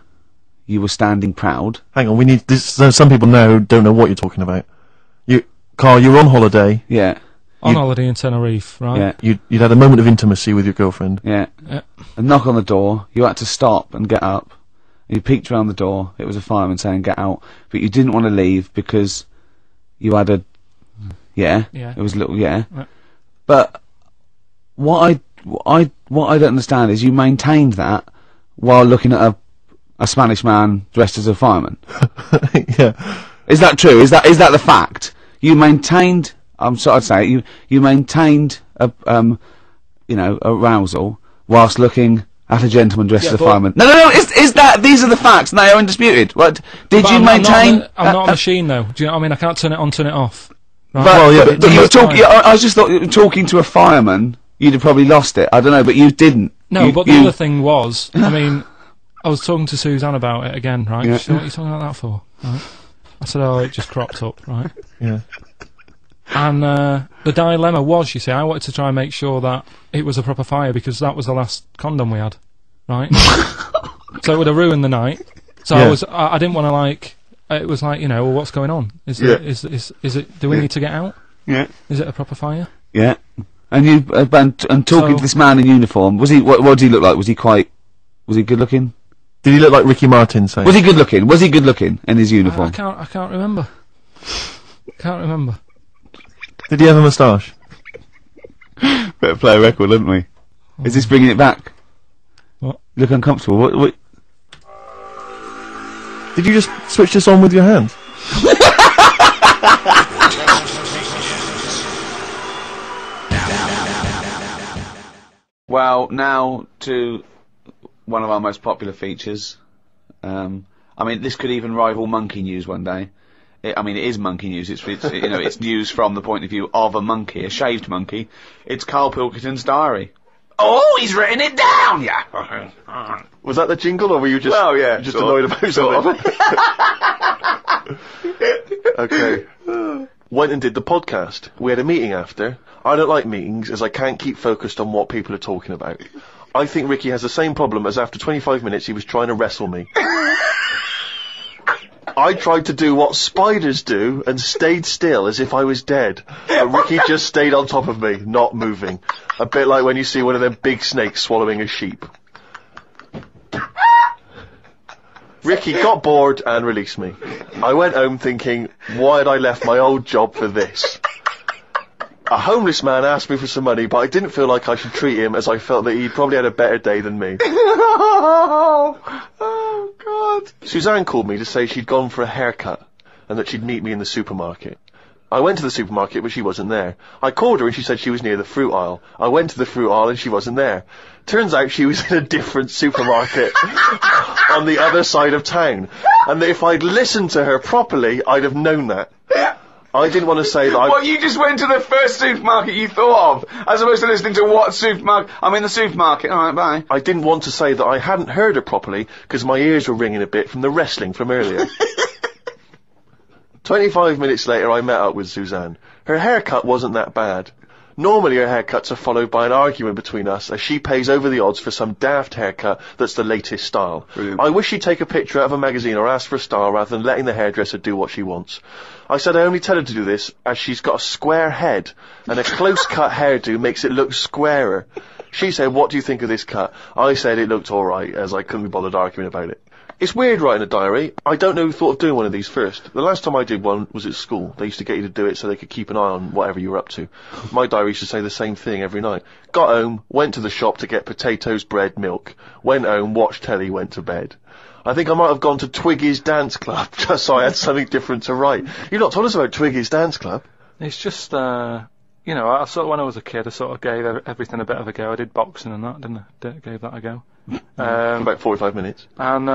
standing proud. Hang on, we need this. So some people now don't know what you're talking about. Carl, you're on holiday. Yeah. On holiday in Tenerife, right? Yeah. You'd had a moment of intimacy with your girlfriend. Yeah. Yeah. A knock on the door. You had to stop and get up. You peeked around the door. It was a fireman saying get out, but you didn't want to leave because you had a Yeah. It was a little yeah. Yeah. But what I don't understand is you maintained that while looking at a Spanish man dressed as a fireman. Yeah. Is that true? Is that the fact? You maintained. I'm sorry to say you maintained arousal whilst looking at a gentleman dressed as a fireman. No. Is that these are the facts and they are undisputed? What did you maintain? I'm not a machine though. Do you know what I mean? I can't turn it on, turn it off. Right? But you were talking. I just thought talking to a fireman, you'd have probably lost it. I don't know, but you didn't. No, but the other thing was, I mean, I was talking to Suzanne about it again, right? Yeah. She said, what are you talking about that for? Right? I said, oh, it just cropped up, right? Yeah. And the dilemma was, you see, I wanted to try and make sure that it was a proper fire because that was the last condom we had, right? So it would have ruined the night. So Yeah. I didn't want to it was like, well, what's going on? Is it? Do we need to get out? Yeah. Is it a proper fire? Yeah. And you and talking to this man in uniform, was he? What did he look like? Was he good looking? Did he look like Ricky Martin? Say. Was he good looking? Was he good looking in his uniform? I can't remember. Can't remember. Did he have a moustache? Better play a record, didn't we? Is this bringing it back? What? You look uncomfortable. What? Did you just switch this on with your hand? Well, now to one of our most popular features. I mean, this could even rival Monkey News one day. It is Monkey News. It's it's news from the point of view of a monkey, a shaved monkey. It's Karl Pilkington's diary. Oh, he's written it down, yeah. Was that the jingle, or were you just annoyed about something? Okay. Went and did the podcast. We had a meeting after. I don't like meetings, as I can't keep focused on what people are talking about. I think Ricky has the same problem as after 25 minutes he was trying to wrestle me. I tried to do what spiders do and stayed still as if I was dead. And Ricky just stayed on top of me, not moving. A bit like when you see one of them big snakes swallowing a sheep. Ricky got bored and released me. I went home thinking, why had I left my old job for this? A homeless man asked me for some money, but I didn't feel like I should treat him as I felt that he'd probably had a better day than me. Oh, God. Suzanne called me to say she'd gone for a haircut and that she'd meet me in the supermarket. I went to the supermarket, but she wasn't there. I called her and she said she was near the fruit aisle. I went to the fruit aisle and she wasn't there. Turns out she was in a different supermarket on the other side of town. And that if I'd listened to her properly, I'd have known that. I didn't want to say that Well, you just went to the first supermarket you thought of, as opposed to listening to what supermarket. I'm in the supermarket. All right, bye. I didn't want to say that I hadn't heard her properly, because my ears were ringing a bit from the wrestling from earlier. 25 minutes later, I met up with Suzanne. Her haircut wasn't that bad. Normally her haircuts are followed by an argument between us, as she pays over the odds for some daft haircut that's the latest style. Brilliant. I wish she'd take a picture out of a magazine or ask for a style rather than letting the hairdresser do what she wants. I said I only tell her to do this as she's got a square head, and a close-cut hairdo makes it look squarer. She said, what do you think of this cut? I said it looked alright, as I couldn't be bothered arguing about it. It's weird writing a diary. I don't know who thought of doing one of these first. The last time I did one was at school. They used to get you to do it so they could keep an eye on whatever you were up to. My diary used to say the same thing every night. Got home, went to the shop to get potatoes, bread, milk. Went home, watched telly, went to bed. I think I might have gone to Twiggy's Dance Club, just so I had something different to write. You've not told us about Twiggy's Dance Club. It's just you know, I sort of, when I was a kid, I sort of gave everything a bit of a go. I did boxing and that, didn't I? Gave that a go. About 45 minutes. And,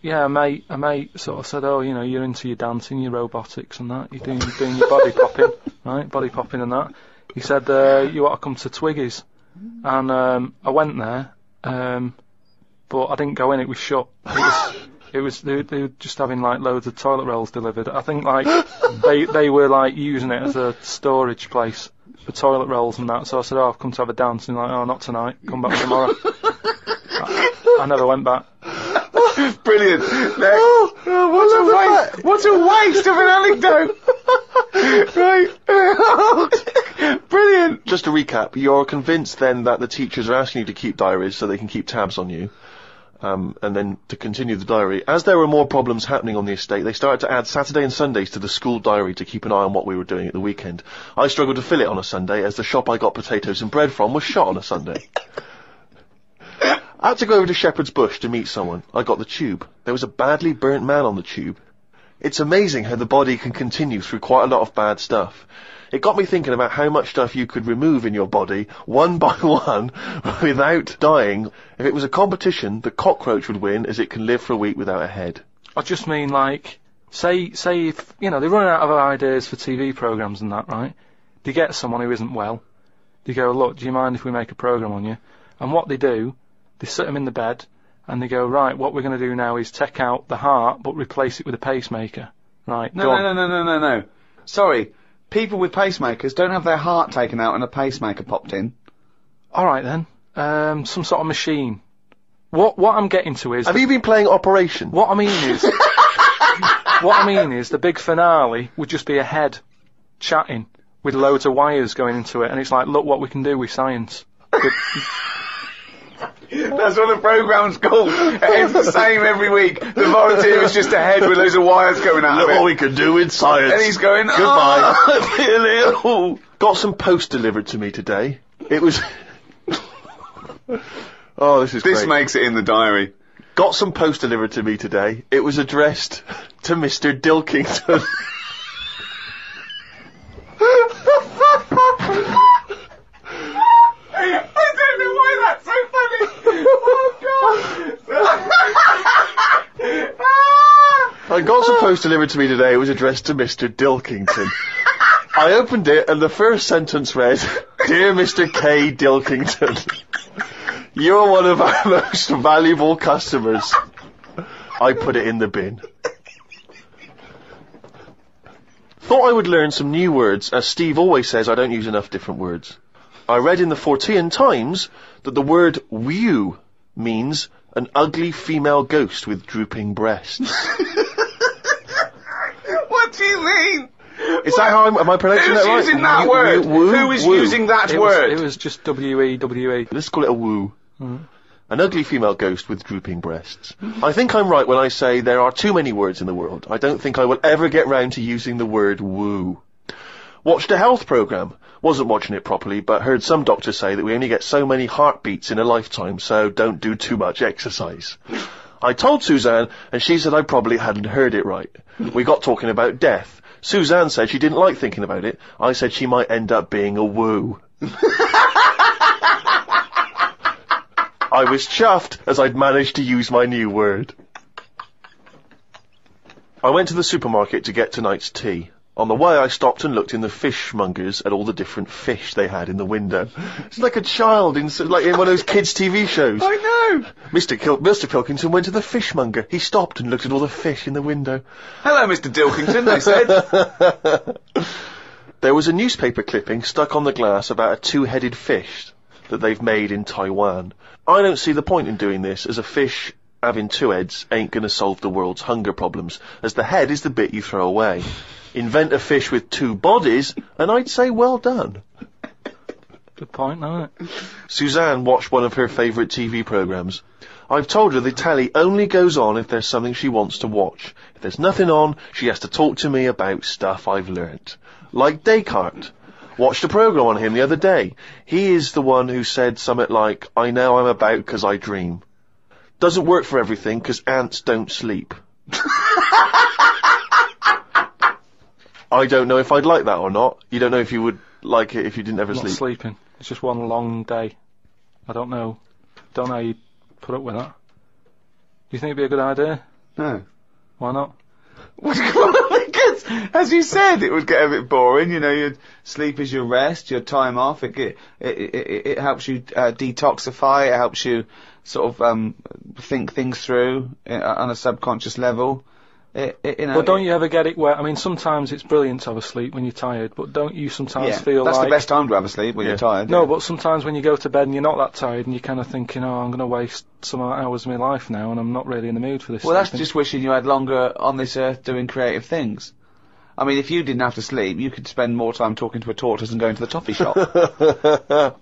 yeah, a mate sort of said, oh, you know, you're into your dancing, your robotics and that, you're doing your body popping, right? Body popping and that. He said, you ought to come to Twiggy's. And, I went there, but I didn't go in, it was shut. They were just having like loads of toilet rolls delivered. I think like, they were like using it as a storage place for toilet rolls and that. So I said, oh, I've come to have a dance. And like, oh, not tonight, come back tomorrow. I never went back. Brilliant. What a waste of an anecdote. Right. Brilliant. Just to recap, you're convinced then that the teachers are asking you to keep diaries so they can keep tabs on you. And then to continue the diary, as there were more problems happening on the estate, they started to add Saturday and Sundays to the school diary to keep an eye on what we were doing at the weekend. I struggled to fill it on a Sunday, as the shop I got potatoes and bread from was shut on a Sunday. I had to go over to Shepherd's Bush to meet someone. I got the tube. There was a badly burnt man on the tube. It's amazing how the body can continue through quite a lot of bad stuff. It got me thinking about how much stuff you could remove in your body, one by one, without dying. If it was a competition, the cockroach would win, as it can live for a week without a head. I just mean like, say if, you know, they're running out of ideas for TV programmes and that, right? They get someone who isn't well. They go, look, do you mind if we make a programme on you? And what they do, they sit them in the bed, and they go, right, what we're going to do now is take out the heart, but replace it with a pacemaker. Right, No. Sorry. People with pacemakers don't have their heart taken out and a pacemaker popped in. Alright then. Some sort of machine. What I'm getting to is... Have you been playing Operation? What I mean is the big finale would just be a head chatting with loads of wires going into it, and it's like, look what we can do with science. That's what the programme's called. It's the same every week. The volunteer is just a head with loads of wires coming out of Look it. what we can do with science. And he's going, Goodbye. Oh, I feel ill. Got some post delivered to me today. It was... Oh, this is This great. makes it in the diary. Got some post delivered to me today. It was addressed to Mr. Dilkington. I don't know why that's so funny. Oh, God. I got some post delivered to me today. It was addressed to Mr. Dilkington. I opened it and the first sentence read, Dear Mr. K. Dilkington, you're one of our most valuable customers. I put it in the bin. Thought I would learn some new words, as Steve always says I don't use enough different words. I read in the Fortean Times that the word whew means an ugly female ghost with drooping breasts. What do you mean? Is that how am I pronouncing that right? Who's using that word? Who is using that word? It was just W-E-W-E. Let's call it a woo. An ugly female ghost with drooping breasts. I think I'm right when I say there are too many words in the world. I don't think I will ever get round to using the word woo. Watched a health programme. Wasn't watching it properly, but heard some doctors say that we only get so many heartbeats in a lifetime, so don't do too much exercise. I told Suzanne, and she said I probably hadn't heard it right. We got talking about death. Suzanne said she didn't like thinking about it. I said she might end up being a woo. I was chuffed as I'd managed to use my new word. I went to the supermarket to get tonight's tea. On the way I stopped and looked in the fishmongers at all the different fish they had in the window. It's like a child in one of those kids' TV shows. I know. Mr. Pilkington went to the fishmonger. He stopped and looked at all the fish in the window. Hello, Mr. Dilkington, they said. There was a newspaper clipping stuck on the glass about a two-headed fish that they've made in Taiwan. I don't see the point in doing this, as a fish having two heads ain't gonna solve the world's hunger problems, as the head is the bit you throw away. Invent a fish with two bodies, and I'd say well done. Good point, isn't it? Suzanne watched one of her favourite TV programmes. I've told her the telly only goes on if there's something she wants to watch. If there's nothing on, she has to talk to me about stuff I've learnt. Like Descartes. Watched a programme on him the other day. He is the one who said something like, I know I'm about 'cause I dream. Doesn't work for everything 'cause ants don't sleep. I don't know if I'd like that or not. You don't know if you would like it if you didn't ever Not sleep? sleeping. It's just one long day. I don't know. Don't know how you put up with that. Do you think it'd be a good idea? No. Why not? Because, as you said, it would get a bit boring. You know, your sleep is your rest, your time off. It helps you detoxify. It helps you sort of think things through on a subconscious level. You know. But don't you ever get it where, I mean, sometimes it's brilliant to have a sleep when you're tired, but don't you sometimes feel that's like... the best time to have a sleep when you're tired. No, yeah. but sometimes when you go to bed and you're not that tired and you're kind of thinking, oh, I'm going to waste some hours of my life now and I'm not really in the mood for this. Well, that's sleeping. just wishing you had longer on this earth doing creative things. I mean, if you didn't have to sleep, you could spend more time talking to a tortoise and going to the toffee shop.